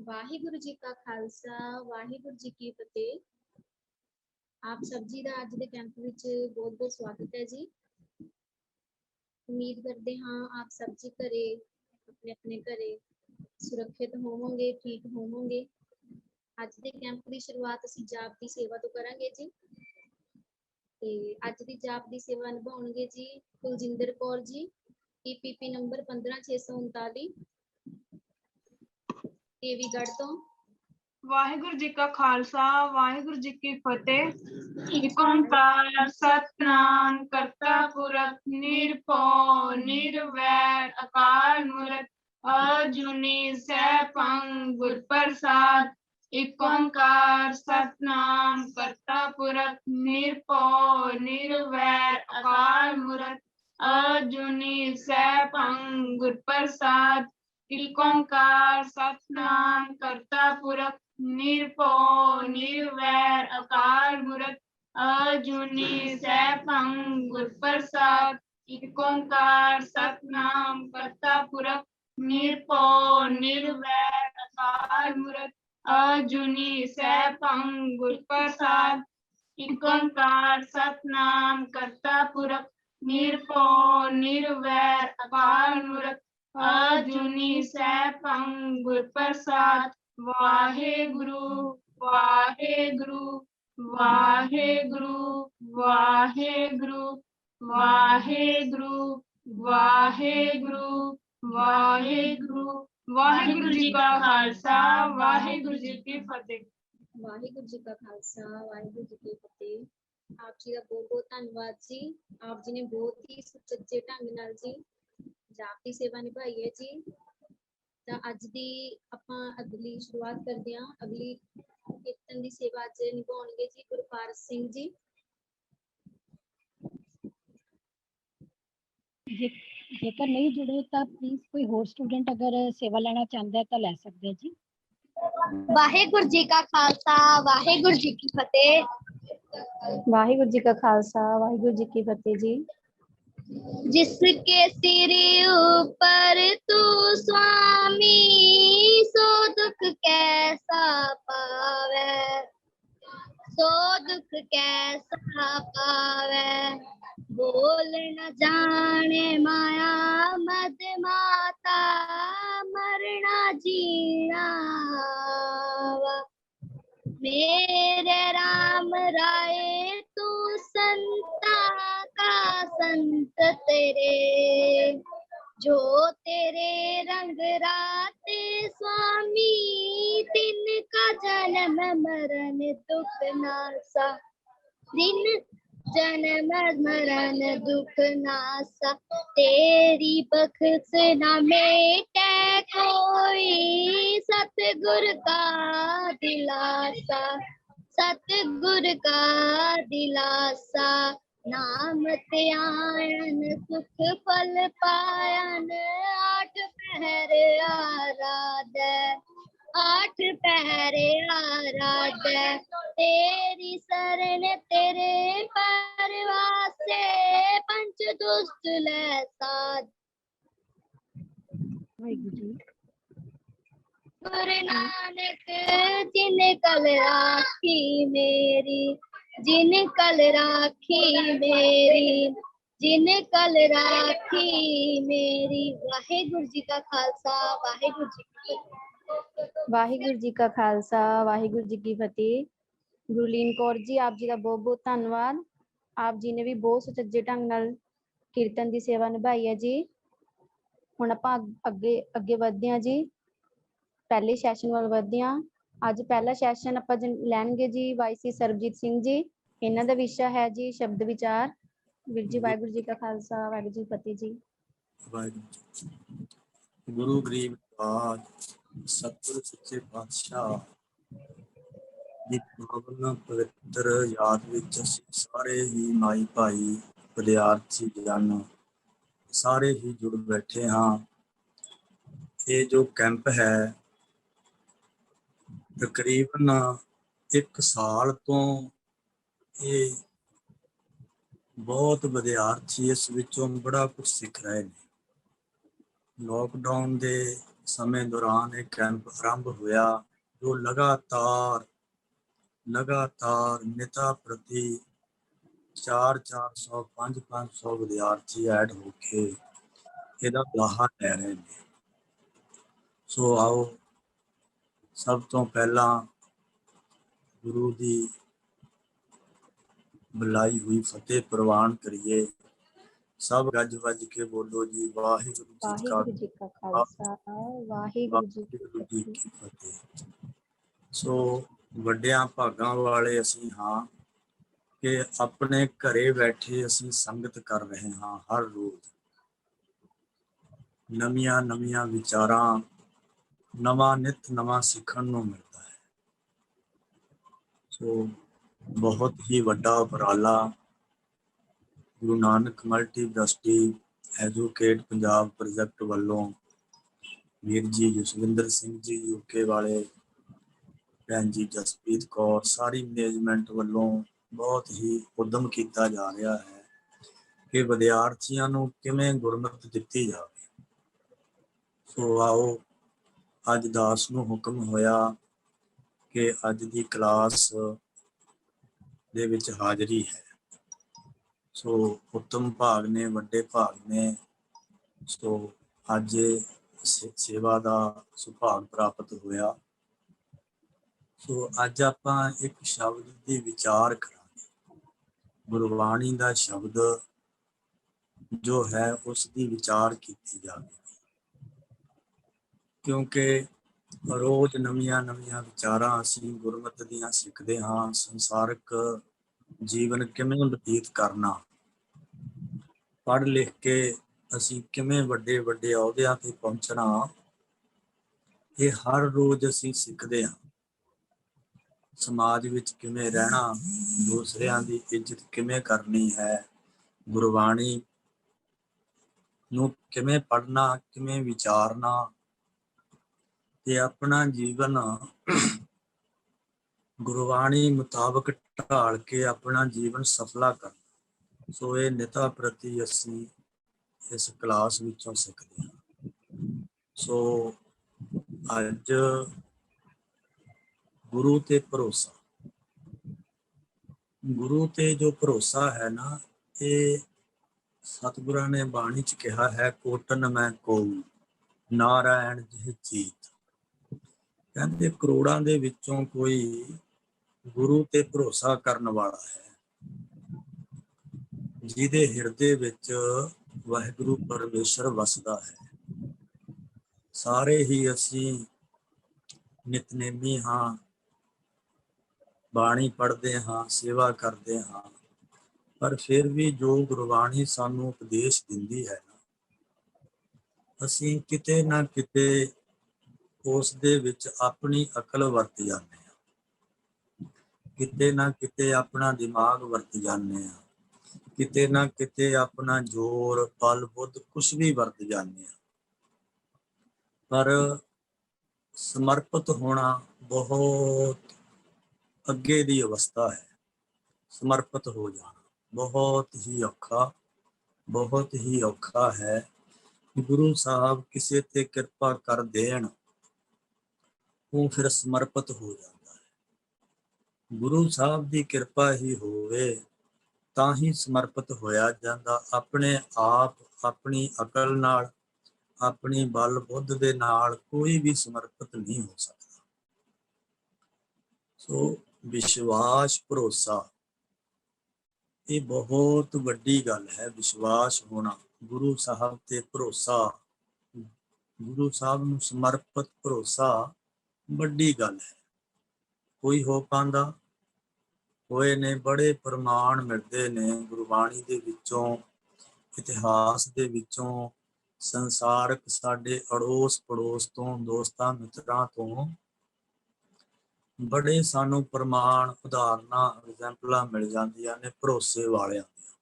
वाहिगुरु जी का खालसा वाहिगुरु जी की फतेह। आप सब जी का अज के कैंप विच बहुत बहुत स्वागत है जी। उम्मीद करते हाँ आप सब जी घरे अपने अपने घरे सुरक्षित होवोगे, ठीक होवोगे। अज के कैंप की शुरुआत असीं जाप की सेवा तो करांगे जी। ते अज की जाप की सेवा निभाउणगे जी कुलजिंदर कौर जी, PPP नंबर 15639 देवीगढ़ तो। वाहिगुरु जी का खालसा वाहिगुरु जी की फतेह। एक ओंकार सतनाम करता पुरख निरभउ निर्वैर अकाल मूरत अजूनी सैभं गुर प्रसाद। एक ओंकार सतनाम करता पुरख निरभउ निर्वैर अकाल मूरत अजूनी सैभं गुर प्रसाद। एक ओंकार सतनाम करता पुरख निरभउ निर्वैर अकाल मूरत अजूनी सैभं गुर प्रसाद। एक ओंकार सतनाम करता पुरख निरभउ निर्वैर अकाल मूरत अजूनी सैभं गुर प्रसाद। एक ओंकार सतनाम करता पुरख निरभउ निर्वैर अकाल मूरत अजूनी सैभं गुर प्रसाद। वाहेगुरु वाहेगुरु वाहेगुरु वाहेगुरु वाहेगुरु वाहेगुरु वाहेगुरु। वाहेगुरु जी का खालसा वाहेगुरु जी की फतेह। वाहिगुरु जी का खालसा वाहिगुरु जी की फतेह। आप जी का बहुत बहुत धन्यवाद जी। आप जी ने बहुत ही सुचज्जे ढंग नाल जी जाप की सेवा निभाई है जी। ਤਾਂ ਅੱਜ ਦੀ ਆਪਾਂ ਅਗਲੀ ਸ਼ੁਰੂਆਤ ਕਰਦੇ ਹਾਂ। ਅਗਲੀ ਕੀਰਤਨ ਦੀ ਸੇਵਾ ਅੱਜ ਨਿਭਾਉਣਗੇ ਜੀ ਗੁਰਪਾਰਸ ਸਿੰਘ ਜੀ। जेकर नहीं जुड़े तो प्लीज कोई होर स्टूडेंट अगर सेवा लेना चाहता है तो ले सकते हैं जी। वाहेगुरु जी का खालसा वाहेगुरु जी की फतेह। वाहिगुरु जी का खालसा वाहिगुरु जी की फतेह जी। जिसके सिर ऊपर तू स्वामी सो दुख कैसा पावे सो दुख कैसा पावे। बोल न जाने माया मद माता मरना जीना मेरे राम राय तू संता का संत तेरे जो तेरे रंग राते स्वामी तिनका जन्म मरण दुख नासा दिन जन्म मरण दुख नासा। तेरी बख्श न मेटे कोई सतगुर का दिलासा सतगुर का दिलासा। नाम त्यान सुख फल पायन आठ पहर आराध आठ पहरे आराध। तेरी शरण तेरे परवासे पंच दुष्ट ले साध। गुरु नानक जिन कल राखी मेरी जिन कल राखी मेरी जिन कल राखी मेरी। वाहेगुरु जी का खालसा वाहेगुरु जी की फतेह। वाहिगुरु जी का खालसा वाहिगुरु जी की फतेह। ਗੁਰਲੀਨ ਕੌਰ ਜੀ ਆਪ ਜੀ ਦਾ ਬਹੁਤ ਬਹੁਤ ਧੰਨਵਾਦ। ਆਪ ਜੀ ਨੇ ਵੀ ਬਹੁਤ ਸੁਚੱਜੇ ਢੰਗ ਨਾਲ ਕੀਰਤਨ ਦੀ ਸੇਵਾ ਨਿਭਾਈ ਹੈ ਜੀ। ਹੁਣ ਆਪਾਂ ਅੱਗੇ ਵਧਦੇ ਹਾਂ ਜੀ, ਪਹਿਲੇ ਸੈਸ਼ਨ ਵੱਲ ਵਧਦੇ ਹਾਂ। ਅੱਜ ਪਹਿਲਾ ਸੈਸ਼ਨ ਆਪਾਂ ਲੈਣਗੇ ਜੀ ਵਾਈਸੀ ਸਰਬਜੀਤ ਸਿੰਘ ਜੀ। ਇਹਨਾਂ ਦਾ ਵਿਸ਼ਾ ਹੈ ਜੀ ਸ਼ਬਦ ਵਿਚਾਰ। ਵੀਰ ਜੀ ਵਾਹਿਗੁਰੂ ਜੀ ਕਾ ਖਾਲਸਾ ਵਾਹਿਗੁਰੂ ਜੀ ਕੀ ਫਤਿਹ ਜੀ। ਗੁਰੂ ਗਰੀਬ ਬਾਦ ਸਤਿਗੁਰ ਸੱਚੇ ਪਾਤਸ਼ਾਹ ਦੀ ਪਾਵਨ ਪਵਿੱਤਰ ਯਾਦ ਵਿੱਚ ਅਸੀਂ ਸਾਰੇ ਹੀ ਮਾਈ ਭਾਈ ਵਿਦਿਆਰਥੀ ਜਨ ਸਾਰੇ ਹੀ ਜੁੜ ਬੈਠੇ ਹਾਂ। ਇਹ ਜੋ ਕੈਂਪ ਹੈ ਤਕਰੀਬਨ 1 ਸਾਲ ਤੋਂ ਇਹ ਬਹੁਤ ਵਿਦਿਆਰਥੀ ਇਸ ਵਿੱਚੋਂ ਬੜਾ ਕੁਝ ਸਿੱਖ ਰਹੇ ਨੇ। ਲੋਕਡਾਊਨ ਦੇ ਸਮੇਂ ਦੌਰਾਨ ਇਹ ਕੈਂਪ ਆਰੰਭ ਹੋਇਆ, ਜੋ ਲਗਾਤਾਰ ਨਿਤਾ ਪ੍ਰਤੀ 400 500 ਵਿਦਿਆਰਥੀ ਐਡ ਹੋ ਕੇ ਇਹਦਾ ਲਾਹਾ ਲੈ ਰਹੇ ਨੇ। ਸੋ ਆਓ ਸਭ ਤੋਂ ਪਹਿਲਾਂ ਗੁਰੂ ਦੀ ਬੁਲਾਈ ਹੋਈ ਫਤਿਹ ਪ੍ਰਵਾਨ ਕਰੀਏ। ਸਭ ਗੱਜ ਵੱਜ ਕੇ ਬੋਲੋ ਜੀ, ਵਾਹਿਗੁਰੂ ਜੀ ਕਾ ਵਾਹਿਗੁਰੂ ਜੀ ਕਾ ਖਾਲਸਾ, ਵਾਹਿਗੁਰੂ ਜੀ ਕੀ ਵਾਹਿਗੁਰੂ ਜੀ ਫਤਿਹ। ਕੀ ਫਤਿਹ। ਸੋ ਵੱਡਿਆਂ ਭਾਗਾਂ ਵਾਲੇ ਅਸੀਂ ਹਾਂ ਕਿ ਆਪਣੇ ਘਰੇ ਬੈਠੇ ਅਸੀਂ ਸੰਗਤ ਕਰ ਰਹੇ ਹਾਂ। ਹਰ ਰੋਜ਼ ਨਵੀਆਂ ਵਿਚਾਰਾਂ, ਨਿਤ ਨਵਾਂ ਸਿੱਖਣ ਨੂੰ ਮਿਲਦਾ ਹੈ। ਸੋ ਬਹੁਤ ਹੀ ਵੱਡਾ ਉਪਰਾਲਾ Guru Nanak multi university educate Punjab project ਵੱਲੋਂ ਵੀਰ ਜੀ ਜਸਵਿੰਦਰ ਸਿੰਘ ਜੀ UK ਵਾਲੇ, ਭੈਣ ਜੀ ਜਸਪ੍ਰੀਤ ਕੌਰ, ਸਾਰੀ ਮੈਨੇਜਮੈਂਟ ਵੱਲੋਂ ਬਹੁਤ ਹੀ ਉਦਮ ਕੀਤਾ ਜਾ ਰਿਹਾ ਹੈ ਕਿ ਵਿਦਿਆਰਥੀਆਂ ਨੂੰ ਕਿਵੇਂ ਗੁਰਮਤਿ ਦਿੱਤੀ ਜਾਵੇ। ਸੋ ਆਓ, ਅੱਜ ਦਾਸ ਨੂੰ ਹੁਕਮ ਹੋਇਆ ਕਿ ਅੱਜ ਦੀ ਕਲਾਸ ਦੇ ਵਿੱਚ ਹਾਜ਼ਰੀ ਹੈ। ਸੋ ਉੱਤਮ ਭਾਗ ਨੇ, ਵੱਡੇ ਭਾਗ ਨੇ। ਸੋ ਅੱਜ ਸੇਵਾ ਦਾ ਸੁਭਾਗ ਪ੍ਰਾਪਤ ਹੋਇਆ। ਸੋ ਅੱਜ ਆਪਾਂ ਇੱਕ ਸ਼ਬਦ ਦੀ ਵਿਚਾਰ ਕਰਾਂਗੇ। ਗੁਰਬਾਣੀ ਦਾ ਸ਼ਬਦ ਜੋ ਹੈ ਉਸ ਦੀ ਵਿਚਾਰ ਕੀਤੀ ਜਾਵੇਗੀ, ਕਿਉਂਕਿ ਰੋਜ਼ ਨਵੀਆਂ ਵਿਚਾਰਾਂ ਅਸੀਂ ਗੁਰਮਤਿ ਦੀਆਂ ਸਿੱਖਦੇ ਹਾਂ। ਸੰਸਾਰਕ ਜੀਵਨ ਕਿਵੇਂ ਬਤੀਤ ਕਰਨਾ, ਪੜ੍ਹ ਲਿਖ ਕੇ ਅਸੀਂ ਕਿਵੇਂ ਵੱਡੇ ਅਹੁਦਿਆਂ ਤੇ ਪਹੁੰਚਣਾ, ਇਹ ਹਰ ਰੋਜ਼ ਅਸੀਂ ਸਿੱਖਦੇ ਹਾਂ। ਸਮਾਜ ਵਿੱਚ ਕਿਵੇਂ ਰਹਿਣਾ, ਦੂਸਰਿਆਂ ਦੀ ਇੱਜ਼ਤ ਕਿਵੇਂ ਕਰਨੀ ਹੈ, ਗੁਰਬਾਣੀ ਨੂੰ ਕਿਵੇਂ ਪੜ੍ਹਨਾ, ਕਿਵੇਂ ਵਿਚਾਰਨਾ ਤੇ ਆਪਣਾ ਜੀਵਨ ਗੁਰਬਾਣੀ ਮੁਤਾਬਕ ਢਾਲ ਕੇ ਆਪਣਾ ਜੀਵਨ ਸਫਲਾ ਕਰਨਾ। ਸੋ ਇਹ ਨਿਤਾ ਪ੍ਰਤੀ ਅਸੀਂ ਇਸ ਕਲਾਸ ਵਿੱਚੋਂ ਸਿੱਖਦੇ ਹਾਂ। ਸੋ ਅੱਜ ਗੁਰੂ ਤੇ ਭਰੋਸਾ, ਗੁਰੂ ਤੇ ਜੋ ਭਰੋਸਾ ਹੈ ਨਾ, ਇਹ ਸਤਿਗੁਰਾਂ ਨੇ ਬਾਣੀ 'ਚ ਕਿਹਾ ਹੈ, ਕੋਟਨ ਮੈਂ ਕੋਊ ਨਾਰਾਇਣ ਜਿਹ ਚੀਤ। ਕਹਿੰਦੇ ਕਰੋੜਾਂ ਦੇ ਵਿੱਚੋਂ ਕੋਈ ਗੁਰੂ ਤੇ ਭਰੋਸਾ ਕਰਨ ਵਾਲਾ ਹੈ, ਜਿਹਦੇ ਹਿਰਦੇ ਵਿੱਚ ਵਾਹਿਗੁਰੂ ਪਰਮੇਸ਼ਰ ਵਸਦਾ ਹੈ। ਸਾਰੇ ਹੀ ਅਸੀਂ ਨਿਤਨੇਮੀ ਹਾਂ, ਬਾਣੀ ਪੜ੍ਹਦੇ ਹਾਂ, ਸੇਵਾ ਕਰਦੇ ਹਾਂ, ਪਰ ਫਿਰ ਵੀ ਜੋ ਗੁਰਬਾਣੀ ਸਾਨੂੰ ਉਪਦੇਸ਼ ਦਿੰਦੀ ਹੈ ਨਾ, ਅਸੀਂ ਕਿਤੇ ਨਾ ਕਿਤੇ ਉਸ ਦੇ ਵਿੱਚ ਆਪਣੀ ਅਕਲ ਵਰਤ ਜਾਂਦੇ ਹਾਂ, ਕਿਤੇ ਨਾ ਕਿਤੇ ਆਪਣਾ ਦਿਮਾਗ ਵਰਤ ਜਾਂਦੇ ਹਾਂ, ਕਿਤੇ ਨਾ ਕਿਤੇ ਆਪਣਾ ਜ਼ੋਰ, ਬਲ, ਬੁੱਧ ਕੁਛ ਵੀ ਵਰਤ ਜਾਂਦੇ ਹਾਂ। ਪਰ ਸਮਰਪਿਤ ਹੋਣਾ ਬਹੁਤ ਅੱਗੇ ਦੀ ਅਵਸਥਾ ਹੈ। ਸਮਰਪਿਤ ਹੋ ਜਾਣਾ ਬਹੁਤ ਹੀ ਔਖਾ ਹੈ। ਗੁਰੂ ਸਾਹਿਬ ਕਿਸੇ ਤੇ ਕਿਰਪਾ ਕਰ ਦੇਣ, ਉਹ ਫਿਰ ਸਮਰਪਿਤ ਹੋ ਜਾਂਦਾ ਹੈ। ਗੁਰੂ ਸਾਹਿਬ ਦੀ ਕਿਰਪਾ ਹੀ ਹੋਵੇ ਤਾਂ ਹੀ ਸਮਰਪਿਤ ਹੋਇਆ ਜਾਂਦਾ। ਆਪਣੇ ਆਪ, ਆਪਣੀ ਅਕਲ ਨਾਲ, ਆਪਣੀ ਬਲ ਬੁੱਧ ਦੇ ਨਾਲ ਕੋਈ ਵੀ ਸਮਰਪਿਤ ਨਹੀਂ ਹੋ ਸਕਦਾ। ਸੋ ਵਿਸ਼ਵਾਸ, ਭਰੋਸਾ, ਇਹ ਬਹੁਤ ਵੱਡੀ ਗੱਲ ਹੈ। ਵਿਸ਼ਵਾਸ ਹੋਣਾ, ਗੁਰੂ ਸਾਹਿਬ ਤੇ ਭਰੋਸਾ, ਗੁਰੂ ਸਾਹਿਬ ਨੂੰ ਸਮਰਪਿਤ ਭਰੋਸਾ ਵੱਡੀ ਗੱਲ ਹੈ। ਕੋਈ ਹੋ ਪਾਉਂਦਾ? ਹੋਏ ਨੇ, ਬੜੇ ਪ੍ਰਮਾਣ ਮਿਲਦੇ ਨੇ ਗੁਰਬਾਣੀ ਦੇ ਵਿੱਚੋਂ, ਇਤਿਹਾਸ ਦੇ ਵਿੱਚੋਂ, ਸੰਸਾਰਕ ਸਾਡੇ ਅੜੋਸ ਪੜੋਸ ਤੋਂ, ਦੋਸਤਾਂ ਮਿੱਤਰਾਂ ਤੋਂ ਬੜੇ ਸਾਨੂੰ ਪ੍ਰਮਾਣ, ਉਦਾਹਰਨਾਂ, ਐਗਜ਼ੈਂਪਲਾਂ ਮਿਲ ਜਾਂਦੀਆਂ ਨੇ ਭਰੋਸੇ ਵਾਲਿਆਂ ਦੀਆਂ।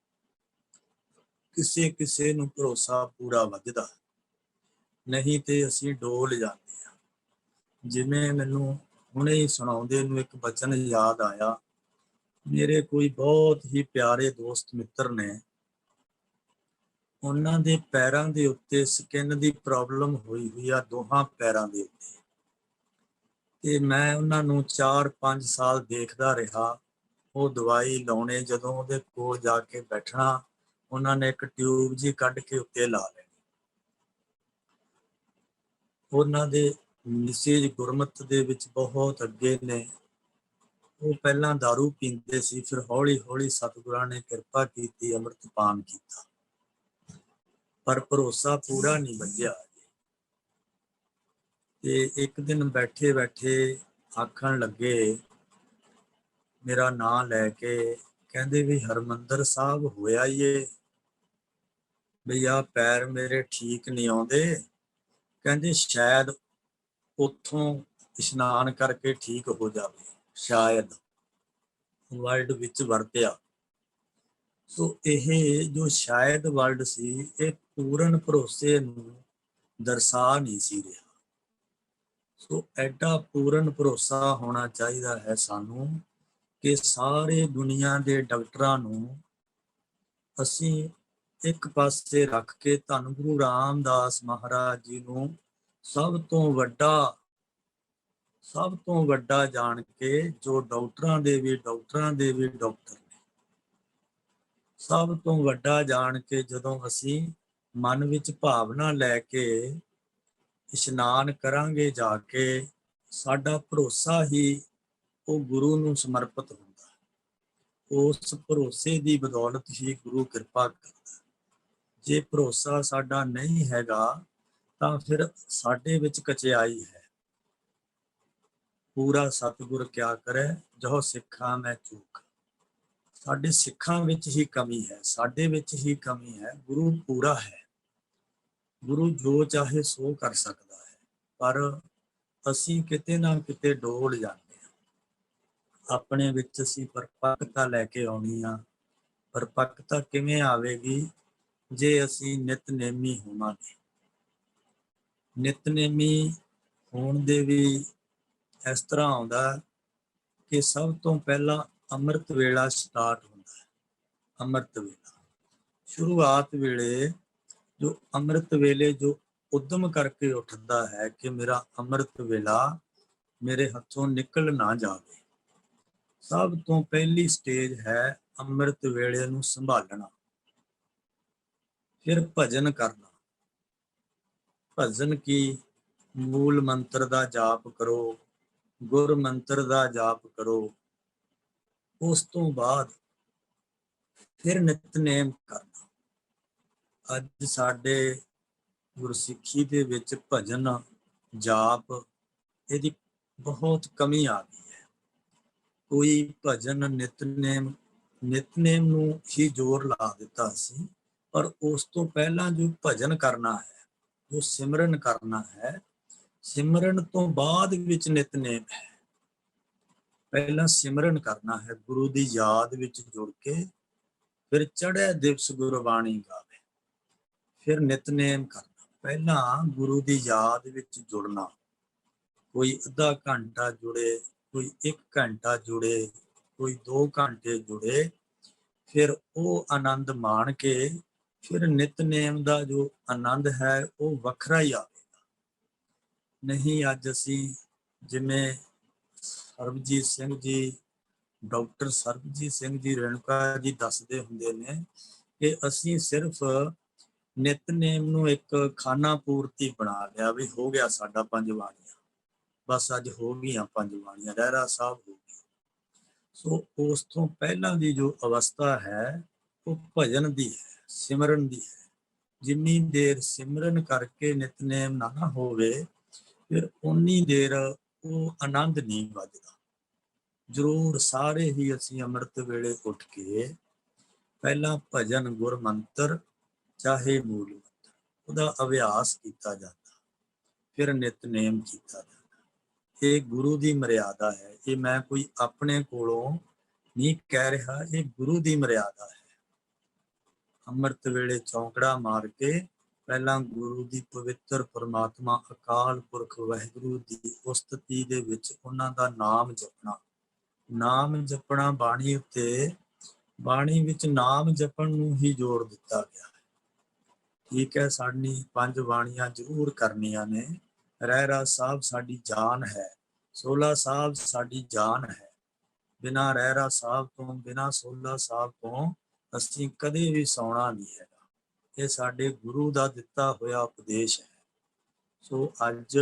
ਕਿਸੇ ਨੂੰ ਭਰੋਸਾ ਪੂਰਾ ਵੱਜਦਾ, ਨਹੀਂ ਤੇ ਅਸੀਂ ਡੋਲ ਜਾਂਦੇ ਹਾਂ। ਜਿਵੇਂ ਮੈਨੂੰ ਹੁਣੇ ਹੀ ਸੁਣਾਉਂਦੇ ਨੂੰ ਇੱਕ ਬਚਨ ਯਾਦ ਆਇਆ। ਮੇਰੇ ਕੋਈ ਬਹੁਤ ਹੀ ਪਿਆਰੇ ਦੋਸਤ ਮਿੱਤਰ ਨੇ, ਉਹਨਾਂ ਦੇ ਪੈਰਾਂ ਦੇ ਉੱਤੇ ਸਕਿਨ ਦੀ ਪ੍ਰੋਬਲਮ ਹੋਈ ਆ, ਦੋਹਾਂ ਪੈਰਾਂ ਦੇ ਉੱਤੇ। ਤੇ ਮੈਂ ਉਹਨਾਂ ਨੂੰ 4-5 ਸਾਲ ਦੇਖਦਾ ਰਿਹਾ। ਉਹ ਦਵਾਈ ਲਾਉਣੇ, ਜਦੋਂ ਉਹਦੇ ਕੋਲ ਜਾ ਕੇ ਬੈਠਣਾ, ਉਹਨਾਂ ਨੇ ਇੱਕ ਟਿਊਬ ਜੀ ਕੱਢ ਕੇ ਉੱਤੇ ਲਾ ਲੈਣੀ। ਉਹਨਾਂ ਦੇ ਮਿਸੇਜ ਗੁਰਮਤ ਦੇ ਵਿੱਚ ਬਹੁਤ ਅੱਗੇ ਨੇ। ਉਹ ਪਹਿਲਾਂ ਦਾਰੂ ਪੀਂਦੇ ਸੀ, ਫਿਰ ਹੌਲੀ ਹੌਲੀ ਸਤਿਗੁਰਾਂ ਨੇ ਕਿਰਪਾ ਕੀਤੀ, ਅੰਮ੍ਰਿਤਪਾਨ ਕੀਤਾ, ਪਰ ਭਰੋਸਾ ਪੂਰਾ ਨਹੀਂ ਬੱਝਿਆ। ਤੇ ਇੱਕ ਦਿਨ ਬੈਠੇ ਬੈਠੇ ਆਖਣ ਲੱਗੇ, ਮੇਰਾ ਨਾਂ ਲੈ ਕੇ, ਕਹਿੰਦੇ ਵੀ ਹਰਮੰਦਰ ਸਾਹਿਬ ਹੋਇਆ ਹੀ ਏ, ਬਈ ਆਹ ਪੈਰ ਮੇਰੇ ਠੀਕ ਨਹੀਂ ਆਉਂਦੇ, ਕਹਿੰਦੇ ਸ਼ਾਇਦ ਉੱਥੋਂ ਇਸ਼ਨਾਨ ਕਰਕੇ ਠੀਕ ਹੋ ਜਾਵੇ, ਸ਼ਾਇਦ ਵਰਲਡ ਵਿੱਚ ਵਰਤਿਆ। ਸੋ ਇਹ ਜੋ ਸ਼ਾਇਦ ਵਰਲਡ ਸੀ, ਇਹ ਪੂਰਨ ਭਰੋਸੇ ਨੂੰ ਦਰਸਾ ਨਹੀਂ ਸੀ ਰਿਹਾ। ਸੋ ਐਡਾ ਪੂਰਨ ਭਰੋਸਾ ਹੋਣਾ ਚਾਹੀਦਾ ਹੈ ਸਾਨੂੰ ਕਿ ਸਾਰੇ ਦੁਨੀਆ ਦੇ ਡਾਕਟਰਾਂ ਨੂੰ ਅਸੀਂ ਇੱਕ ਪਾਸੇ ਰੱਖ ਕੇ ਧੰਨ ਗੁਰੂ ਰਾਮਦਾਸ ਮਹਾਰਾਜ ਜੀ ਨੂੰ ਸਭ ਤੋਂ ਵੱਡਾ ਜਾਣ ਕੇ, ਜੋ ਡਾਕਟਰਾਂ ਦੇ ਵੀ ਡਾਕਟਰ ਨੇ, ਸਭ ਤੋਂ ਵੱਡਾ ਜਾਣ ਕੇ ਜਦੋਂ ਅਸੀਂ ਮਨ ਵਿੱਚ ਭਾਵਨਾ ਲੈ ਕੇ ਇਸ਼ਨਾਨ ਕਰਾਂਗੇ ਜਾ ਕੇ, ਸਾਡਾ ਭਰੋਸਾ ਹੀ ਉਹ ਗੁਰੂ ਨੂੰ ਸਮਰਪਿਤ ਹੁੰਦਾ। ਉਸ ਭਰੋਸੇ ਦੀ ਬਦੌਲਤ ਹੀ ਗੁਰੂ ਕਿਰਪਾ ਕਰਦਾ। ਜੇ ਭਰੋਸਾ ਸਾਡਾ ਨਹੀਂ ਹੈਗਾ ਤਾਂ ਫਿਰ ਸਾਡੇ ਵਿੱਚ ਕਚਿਆਈ ਹੈ। ਪੂਰਾ ਸਤਿਗੁਰ ਕਿਆ ਕਰੇ, ਜੋ ਸਿੱਖਾਂ ਮੈਂ ਚੂਕ। ਸਾਡੇ ਸਿੱਖਾਂ ਵਿੱਚ ਹੀ ਕਮੀ ਹੈ, ਸਾਡੇ ਵਿੱਚ ਹੀ ਕਮੀ ਹੈ। ਗੁਰੂ ਪੂਰਾ ਹੈ, ਗੁਰੂ ਜੋ ਚਾਹੇ ਸੋ ਕਰ ਸਕਦਾ ਹੈ, ਪਰ ਅਸੀਂ ਕਿਤੇ ਨਾ ਕਿਤੇ ਡੋਲ ਜਾਂਦੇ ਹਾਂ। ਆਪਣੇ ਵਿੱਚ ਅਸੀਂ ਪਰਪੱਕਤਾ ਲੈ ਕੇ ਆਉਣੀ ਆ। ਪਰਪੱਕਤਾ ਕਿਵੇਂ ਆਵੇਗੀ? ਜੇ ਅਸੀਂ ਨਿਤਨੇਮੀ ਹੋਵਾਂਗੇ। ਨਿਤਨੇਮੀ ਹੋਣ ਦੇ ਵੀ ਇਸ ਤਰ੍ਹਾਂ ਆਉਂਦਾ ਕਿ ਸਭ ਤੋਂ ਪਹਿਲਾਂ ਅੰਮ੍ਰਿਤ ਵੇਲਾ ਸਟਾਰਟ ਹੁੰਦਾ ਹੈ। ਅੰਮ੍ਰਿਤ ਵੇਲਾ ਸ਼ੁਰੂਆਤ ਵੇਲੇ ਜੋ ਅੰਮ੍ਰਿਤ ਵੇਲੇ ਜੋ ਉਦਮ ਕਰਕੇ ਉੱਠਦਾ ਹੈ ਕਿ ਮੇਰਾ ਅੰਮ੍ਰਿਤ ਵੇਲਾ ਮੇਰੇ ਹੱਥੋਂ ਨਿਕਲ ਨਾ ਜਾਵੇ, ਸਭ ਤੋਂ ਪਹਿਲੀ ਸਟੇਜ ਹੈ ਅੰਮ੍ਰਿਤ ਵੇਲੇ ਨੂੰ ਸੰਭਾਲਣਾ। ਫਿਰ ਭਜਨ ਕਰਨਾ। ਭਜਨ ਕੀ? ਮੂਲ ਮੰਤਰ ਦਾ ਜਾਪ ਕਰੋ, ਗੁਰ ਮੰਤਰ ਦਾ ਜਾਪ ਕਰੋ। ਉਸ ਤੋਂ ਬਾਅਦ ਫਿਰ ਨਿਤਨੇਮ ਕਰਨਾ। ਅੱਜ ਸਾਡੇ ਗੁਰਸਿੱਖੀ ਦੇ ਵਿੱਚ ਭਜਨ ਜਾਪ ਇਹਦੀ ਬਹੁਤ ਕਮੀ ਆ ਗਈ ਹੈ। ਕੋਈ ਭਜਨ ਨਿਤਨੇਮ ਨੂੰ ਹੀ ਜ਼ੋਰ ਲਾ ਦਿੱਤਾ ਸੀ, ਪਰ ਉਸ ਤੋਂ ਪਹਿਲਾਂ ਜੋ ਭਜਨ ਕਰਨਾ ਹੈ, ਜੋ ਸਿਮਰਨ ਕਰਨਾ ਹੈ, ਸਿਮਰਨ ਤੋਂ ਬਾਅਦ ਵਿੱਚ ਨਿਤਨੇਮ ਹੈ। ਪਹਿਲਾਂ ਸਿਮਰਨ ਕਰਨਾ ਹੈ, ਗੁਰੂ ਦੀ ਯਾਦ ਵਿੱਚ ਜੁੜ ਕੇ, ਫਿਰ ਚੜ੍ਹੇ ਦਿਵਸ ਗੁਰਬਾਣੀ ਗਾਵੇ, ਫਿਰ ਨਿਤਨੇਮ ਕਰਨਾ। ਪਹਿਲਾਂ ਗੁਰੂ ਦੀ ਯਾਦ ਵਿੱਚ ਜੁੜਨਾ। ਕੋਈ ਅੱਧਾ ਘੰਟਾ ਜੁੜੇ, ਕੋਈ 1 ਘੰਟਾ ਜੁੜੇ, ਕੋਈ 2 ਘੰਟੇ ਜੁੜੇ, ਫਿਰ ਉਹ ਆਨੰਦ ਮਾਣ ਕੇ ਫਿਰ ਨਿਤਨੇਮ ਦਾ ਜੋ ਆਨੰਦ ਹੈ ਉਹ ਵੱਖਰਾ ਹੀ ਆਵੇਗਾ। ਨਹੀਂ ਅੱਜ ਅਸੀਂ ਜਿਵੇਂ ਸਰਬਜੀਤ ਸਿੰਘ ਜੀ, ਡਾਕਟਰ ਸਰਬਜੀਤ ਸਿੰਘ ਜੀ ਰੇਣੂਕਾ ਜੀ ਦੱਸਦੇ ਹੁੰਦੇ ਨੇ ਕਿ ਅਸੀਂ ਸਿਰਫ ਨਿਤਨੇਮ ਨੂੰ ਇੱਕ ਖਾਨਾ ਪੂਰਤੀ ਬਣਾ ਲਿਆ, ਵੀ ਹੋ ਗਿਆ ਸਾਡਾ 5 ਬਾਣੀਆਂ, ਬਸ ਅੱਜ ਹੋ ਗਈਆਂ 5 ਬਾਣੀਆਂ, ਰਹਿਰਾ ਸਾਹਿਬ ਹੋ ਗਈ। ਸੋ ਉਸ ਤੋਂ ਪਹਿਲਾਂ ਦੀ ਜੋ ਅਵਸਥਾ ਹੈ ਉਹ ਭਜਨ ਦੀ ਹੈ, ਸਿਮਰਨ ਦੀ ਹੈ। ਜਿੰਨੀ ਦੇਰ ਸਿਮਰਨ ਕਰਕੇ ਨਿਤਨੇਮ ਨਾ ਹੋਵੇ, ਫਿਰ ਉਨੀ ਦੇਰ ਉਹ ਆਨੰਦ ਨਹੀਂ ਵੱਜਦਾ। ਜ਼ਰੂਰ ਸਾਰੇ ਹੀ ਅਸੀਂ ਅੰਮ੍ਰਿਤ ਵੇਲੇ ਉੱਠ ਕੇ ਪਹਿਲਾਂ ਭਜਨ ਗੁਰ ਮੰਤਰ ਚਾਹੇ ਮੂਲ ਮੰਤਰ ਉਹਦਾ ਅਭਿਆਸ ਕੀਤਾ ਜਾਂਦਾ, ਫਿਰ ਨਿਤਨੇਮ ਕੀਤਾ ਜਾਂਦਾ। ਇਹ ਗੁਰੂ ਦੀ ਮਰਿਆਦਾ ਹੈ। ਇਹ ਮੈਂ ਕੋਈ ਆਪਣੇ ਕੋਲੋਂ ਨਹੀਂ ਕਹਿ ਰਿਹਾ, ਇਹ ਗੁਰੂ ਦੀ ਮਰਿਆਦਾ ਹੈ। ਅੰਮ੍ਰਿਤ ਵੇਲੇ ਚੌਂਕੜਾ ਮਾਰ ਕੇ ਪਹਿਲਾਂ ਗੁਰੂ ਦੀ ਪਵਿੱਤਰ ਪਰਮਾਤਮਾ ਅਕਾਲ ਪੁਰਖ ਵਾਹਿਗੁਰੂ ਦੀ ਉਸਤਤੀ ਦੇ ਵਿੱਚ ਉਹਨਾਂ ਦਾ ਨਾਮ ਜਪਣਾ। ਨਾਮ ਜਪਣਾ ਬਾਣੀ ਉੱਤੇ, ਬਾਣੀ ਵਿੱਚ ਨਾਮ ਜਪਣ ਨੂੰ ਹੀ ਜ਼ੋਰ ਦਿੱਤਾ ਗਿਆ ਹੈ। ठीक है, साडी 5 ਬਾਣੀਆਂ ਜ਼ਰੂਰ ਕਰਨੀਆਂ ਨੇ। ਰਹਿਰਾ ਸਾਹਿਬ ਸਾਡੀ ਜਾਨ ਹੈ, ਸੋਲਾ ਸਾਹਿਬ ਸਾਡੀ ਜਾਨ ਹੈ। ਬਿਨਾਂ ਰਹਿਰਾ ਸਾਹਿਬ ਤੋਂ, ਬਿਨਾਂ ਸੋਲਾ ਸਾਹਿਬ ਤੋਂ ਅਸੀਂ ਕਦੇ ਵੀ ਸੌਣਾ ਨਹੀਂ ਹੈਗਾ। ਇਹ ਸਾਡੇ ਗੁਰੂ ਦਾ ਦਿੱਤਾ ਹੋਇਆ ਉਪਦੇਸ਼ ਹੈ। ਸੋ ਅੱਜ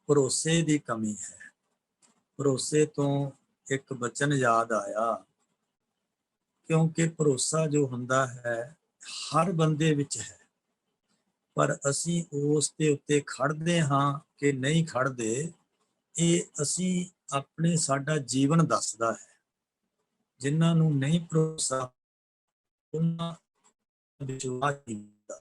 ਭਰੋਸੇ ਦੀ ਕਮੀ ਹੈ। ਭਰੋਸੇ ਤੋਂ ਇੱਕ ਬਚਨ ਯਾਦ ਆਇਆ, ਕਿਉਂਕਿ ਭਰੋਸਾ ਜੋ ਹੁੰਦਾ ਹੈ ਹਰ ਬੰਦੇ ਵਿੱਚ ਹੈ, ਪਰ ਅਸੀਂ ਉਸ ਦੇ ਉੱਤੇ ਖੜਦੇ ਹਾਂ ਕਿ ਨਹੀਂ ਖੜਦੇ, ਇਹ ਅਸੀਂ ਆਪਣੇ ਸਾਡਾ ਜੀਵਨ ਦੱਸਦਾ ਹੈ। ਜਿਨ੍ਹਾਂ ਨੂੰ ਨਹੀਂ ਭਰੋਸਾ ਉਹਨਾਂ ਵਿਸ਼ਵਾਸ ਨਹੀਂ ਹੁੰਦਾ,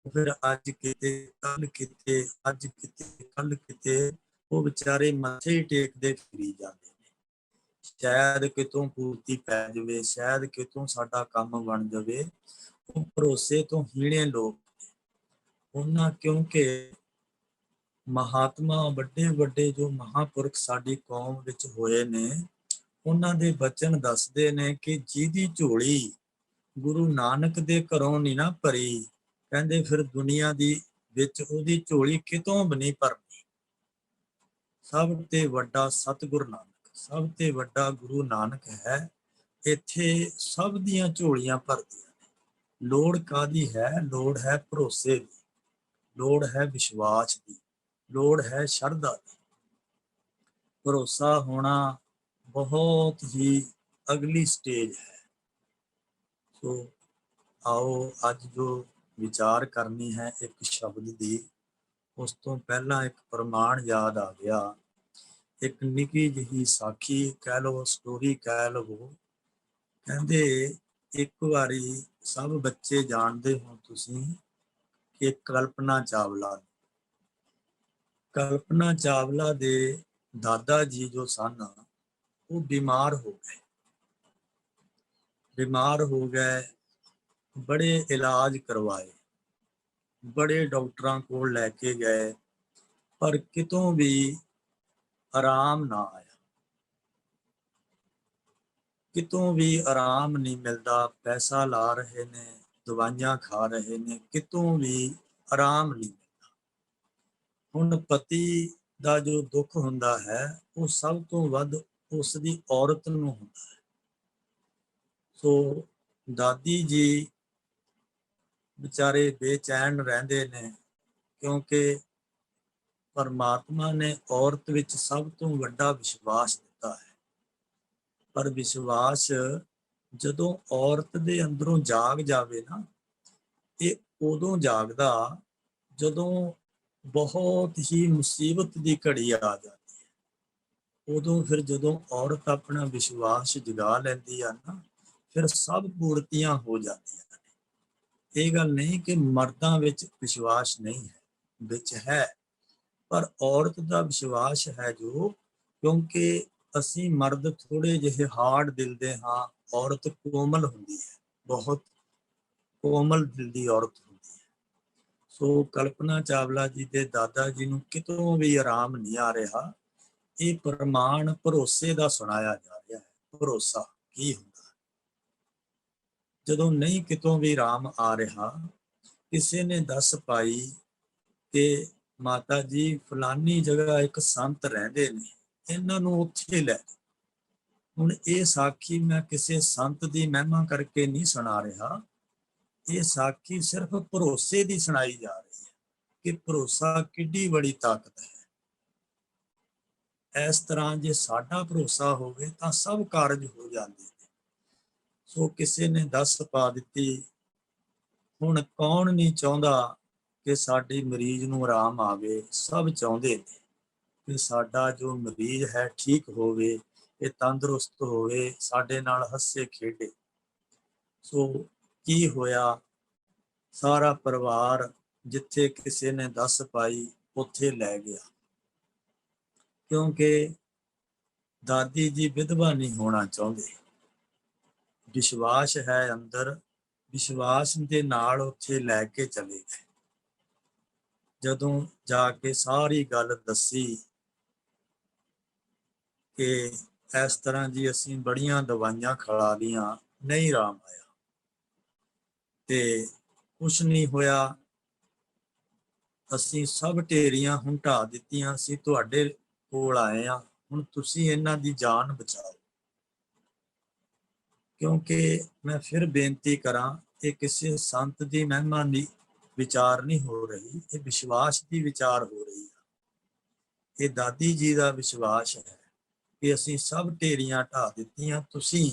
ਫਿਰ ਅੱਜ ਕਿਤੇ ਕੱਲ ਕਿਤੇ, ਅੱਜ ਕਿਤੇ ਕੱਲ ਕਿਤੇ, ਉਹ ਵਿਚਾਰੇ ਮੱਥੇ ਹੀ ਟੇਕਦੇ ਫਿਰੀ ਜਾਂਦੇ ਨੇ। ਸ਼ਾਇਦ ਕਿਤੋਂ ਪੂਰਤੀ ਪੈ ਜਾਵੇ, ਸ਼ਾਇਦ ਕਿਤੋਂ ਸਾਡਾ ਕੰਮ ਬਣ ਜਾਵੇ। ਉਹ ਭਰੋਸੇ ਤੋਂ ਹੀਣੇ ਲੋਕ ਉਹਨਾਂ, ਕਿਉਂਕਿ ਮਹਾਤਮਾ ਵੱਡੇ ਵੱਡੇ ਜੋ ਮਹਾਂਪੁਰਖ ਸਾਡੀ ਕੌਮ ਵਿੱਚ ਹੋਏ ਨੇ, ਉਹਨਾਂ ਦੇ ਬਚਨ ਦੱਸਦੇ ਨੇ ਕਿ ਜਿਹਦੀ ਝੋਲੀ ਗੁਰੂ ਨਾਨਕ ਦੇ ਘਰੋਂ ਨਹੀਂ ਨਾ ਭਰੀ, ਕਹਿੰਦੇ ਫਿਰ ਦੁਨੀਆ ਦੀ ਵਿੱਚ ਉਹਦੀ ਝੋਲੀ ਕਿਤੋਂ ਵੀ ਨਹੀਂ ਭਰਨੀ। ਸਭ ਤੇ ਵੱਡਾ ਸਤਿਗੁਰ ਨਾਨਕ, ਸਭ ਤੇ ਵੱਡਾ ਗੁਰੂ ਨਾਨਕ ਹੈ। ਇੱਥੇ ਸਭ ਦੀਆਂ ਝੋਲੀਆਂ ਭਰਦੀਆਂ ਨੇ। ਲੋੜ ਕਾਹਦੀ ਹੈ? ਲੋੜ ਹੈ ਭਰੋਸੇ ਦੀ, ਲੋੜ ਹੈ ਵਿਸ਼ਵਾਸ ਦੀ, ਲੋੜ ਹੈ ਸ਼ਰਧਾ ਦੀ। ਭਰੋਸਾ ਹੋਣਾ ਬਹੁਤ ਹੀ ਅਗਲੀ ਸਟੇਜ ਹੈ। ਸੋ ਆਓ ਅੱਜ ਜੋ ਵਿਚਾਰ ਕਰਨੀ ਹੈ ਇੱਕ ਸ਼ਬਦ ਦੀ, ਉਸ ਤੋਂ ਪਹਿਲਾਂ ਇੱਕ ਪ੍ਰਮਾਣ ਯਾਦ ਆ ਗਿਆ। ਇੱਕ ਨਿੱਕੀ ਜਿਹੀ ਸਾਖੀ ਕਹਿ ਲਓ, ਸਟੋਰੀ ਕਹਿ ਲਵੋ। ਕਹਿੰਦੇ ਇੱਕ ਵਾਰੀ ਸਭ ਬੱਚੇ ਜਾਣਦੇ ਹੋ ਤੁਸੀਂ ਕਿ ਕਲਪਨਾ ਚਾਵਲਾ ਦੇ ਦਾਦਾ ਜੀ ਜੋ ਸਨ ਉਹ ਬਿਮਾਰ ਹੋ ਗਏ। ਬੜੇ ਇਲਾਜ ਕਰਵਾਏ, ਬੜੇ ਡਾਕਟਰਾਂ ਕੋਲ ਲੈ ਕੇ ਗਏ, ਪਰ ਕਿਤੋਂ ਵੀ ਆਰਾਮ ਨਾ ਆਇਆ, ਕਿਤੋਂ ਵੀ ਆਰਾਮ ਨਹੀਂ ਮਿਲਦਾ। ਪੈਸਾ ਲਾ ਰਹੇ ਨੇ, ਦਵਾਈਆਂ ਖਾ ਰਹੇ ਨੇ, ਕਿਤੋਂ ਵੀ ਆਰਾਮ ਨਹੀਂ ਮਿਲਦਾ। ਹੁਣ ਪਤੀ ਦਾ ਜੋ ਦੁੱਖ ਹੁੰਦਾ ਹੈ ਉਹ ਸਭ ਤੋਂ ਵੱਧ ਉਸ ਦੀ ਔਰਤ ਨੂੰ ਹੁੰਦਾ ਹੈ। ਸੋ ਦਾਦੀ ਜੀ ਵਿਚਾਰੇ ਬੇਚੈਨ ਰਹਿੰਦੇ ਨੇ, ਕਿਉਂਕਿ ਪਰਮਾਤਮਾ ਨੇ ਔਰਤ ਵਿੱਚ ਸਭ ਤੋਂ ਵੱਡਾ ਵਿਸ਼ਵਾਸ ਦਿੱਤਾ ਹੈ। ਪਰ ਵਿਸ਼ਵਾਸ ਜਦੋਂ ਔਰਤ ਦੇ ਅੰਦਰੋਂ ਜਾਗ ਜਾਵੇ ਨਾ, ਇਹ ਉਦੋਂ ਜਾਗਦਾ ਜਦੋਂ ਬਹੁਤ ਹੀ ਮੁਸੀਬਤ ਦੀ ਘੜੀ ਆ ਜਾਂਦੀ ਹੈ। ਉਦੋਂ ਫਿਰ ਜਦੋਂ ਔਰਤ ਆਪਣਾ ਵਿਸ਼ਵਾਸ ਜਗਾ ਲੈਂਦੀ ਆ ਨਾ, ਫਿਰ ਸਭ ਪੂਰਤੀਆਂ ਹੋ ਜਾਂਦੀਆਂ ਨੇ। ਇਹ ਗੱਲ ਨਹੀਂ ਕਿ ਮਰਦਾਂ ਵਿੱਚ ਵਿਸ਼ਵਾਸ ਨਹੀਂ ਹੈ, ਵਿੱਚ ਹੈ, ਪਰ ਔਰਤ ਦਾ ਵਿਸ਼ਵਾਸ ਹੈ ਜੋ, ਕਿਉਂਕਿ ਅਸੀਂ ਮਰਦ ਥੋੜੇ ਜਿਹੇ ਹਾਰਡ ਦਿਲ ਦੇ ਹਾਂ, ਔਰਤ ਕੋਮਲ ਹੁੰਦੀ ਹੈ, ਬਹੁਤ ਕੋਮਲ ਦਿਲ ਦੀ ਔਰਤ ਹੁੰਦੀ ਹੈ। ਸੋ ਕਲਪਨਾ ਚਾਵਲਾ ਜੀ ਦੇ ਦਾਦਾ ਜੀ ਨੂੰ ਕਿਤੋਂ ਵੀ ਆਰਾਮ ਨਹੀਂ ਆ ਰਿਹਾ। ਇਹ ਪ੍ਰਮਾਣ ਭਰੋਸੇ ਦਾ ਸੁਣਾਇਆ ਜਾ ਰਿਹਾ ਹੈ। ਭਰੋਸਾ ਕੀ ਹੁੰਦਾ? ਜਦੋਂ ਨਹੀਂ ਕਿਤੋਂ ਵੀ ਆਰਾਮ ਆ ਰਿਹਾ, ਕਿਸੇ ਨੇ ਦੱਸ ਪਾਈ ਕਿ ਮਾਤਾ ਜੀ ਫਲਾਨੀ ਜਗ੍ਹਾ ਇੱਕ ਸੰਤ ਰਹਿੰਦੇ ਨੇ, ਇਹਨਾਂ ਨੂੰ ਉੱਥੇ ਲੈ ਜਾਓ। ਹੁਣ ਇਹ ਸਾਖੀ ਮੈਂ ਕਿਸੇ ਸੰਤ ਦੀ ਮਹਿਮਾ ਕਰਕੇ ਨਹੀਂ ਸੁਣਾ ਰਿਹਾ, ਇਹ ਸਾਖੀ ਸਿਰਫ ਭਰੋਸੇ ਦੀ ਸੁਣਾਈ ਜਾ ਰਹੀ ਹੈ ਕਿ ਭਰੋਸਾ ਕਿੱਡੀ ਬੜੀ ਤਾਕਤ ਹੈ। ਇਸ ਤਰ੍ਹਾਂ ਜੇ ਸਾਡਾ ਭਰੋਸਾ ਹੋਵੇ ਤਾਂ ਸਭ ਕਾਰਜ ਹੋ ਜਾਂਦੇ ਨੇ। ਸੋ ਕਿਸੇ ਨੇ ਦੱਸ ਪਾ ਦਿੱਤੀ। ਹੁਣ ਕੌਣ ਨਹੀਂ ਚਾਹੁੰਦਾ ਕਿ ਸਾਡੇ ਮਰੀਜ਼ ਨੂੰ ਆਰਾਮ ਆਵੇ? ਸਭ ਚਾਹੁੰਦੇ ਨੇ ਕਿ ਸਾਡਾ ਜੋ ਮਰੀਜ਼ ਹੈ ਠੀਕ ਹੋਵੇ, ਇਹ ਤੰਦਰੁਸਤ ਹੋਵੇ, ਸਾਡੇ ਨਾਲ ਹੱਸੇ ਖੇਡੇ। ਸੋ ਕੀ ਹੋਇਆ? ਸਾਰਾ ਪਰਿਵਾਰ ਜਿੱਥੇ ਕਿਸੇ ਨੇ ਦੱਸ ਪਾਈ ਉੱਥੇ ਲੈ ਗਿਆ, ਕਿਉਂਕਿ ਦਾਦੀ ਜੀ ਵਿਧਵਾ ਨਹੀਂ ਹੋਣਾ ਚਾਹੁੰਦੇ। ਵਿਸ਼ਵਾਸ ਹੈ ਅੰਦਰ, ਵਿਸ਼ਵਾਸ ਦੇ ਨਾਲ ਉੱਥੇ ਲੈ ਕੇ ਚਲੇ ਗਏ। ਜਦੋਂ ਜਾ ਕੇ ਸਾਰੀ ਗੱਲ ਦੱਸੀ ਕਿ ਇਸ ਤਰ੍ਹਾਂ ਜੀ ਅਸੀਂ ਬੜੀਆਂ ਦਵਾਈਆਂ ਖਾ ਲਈਆਂ, ਨਹੀਂ ਆਰਾਮ ਆਇਆ, ਤੇ ਕੁਛ ਨਹੀਂ ਹੋਇਆ, ਅਸੀਂ ਸਭ ਢੇਰੀਆਂ ਹੁਣ ਢਾਹ ਦਿੱਤੀਆਂ, ਅਸੀਂ ਤੁਹਾਡੇ ਕੋਲ ਆਏ ਆ, ਹੁਣ ਤੁਸੀਂ ਇਹਨਾਂ ਦੀ ਜਾਨ ਬਚਾਓ। ਕਿਉਂਕਿ ਮੈਂ ਫਿਰ ਬੇਨਤੀ ਕਰਾਂ, ਇਹ ਕਿਸੇ ਸੰਤ ਦੀ ਮਹਿਮਾ ਦੀ ਵਿਚਾਰ ਨਹੀਂ ਹੋ ਰਹੀ, ਇਹ ਵਿਸ਼ਵਾਸ ਦੀ ਵਿਚਾਰ ਹੋ ਰਹੀ ਹੈ। ਇਹ ਦਾਦੀ ਜੀ ਦਾ ਵਿਸ਼ਵਾਸ ਹੈ ਕਿ ਅਸੀਂ ਸਭ ਢੇਰੀਆਂ ਢਾਹ ਦਿੱਤੀਆਂ, ਤੁਸੀਂ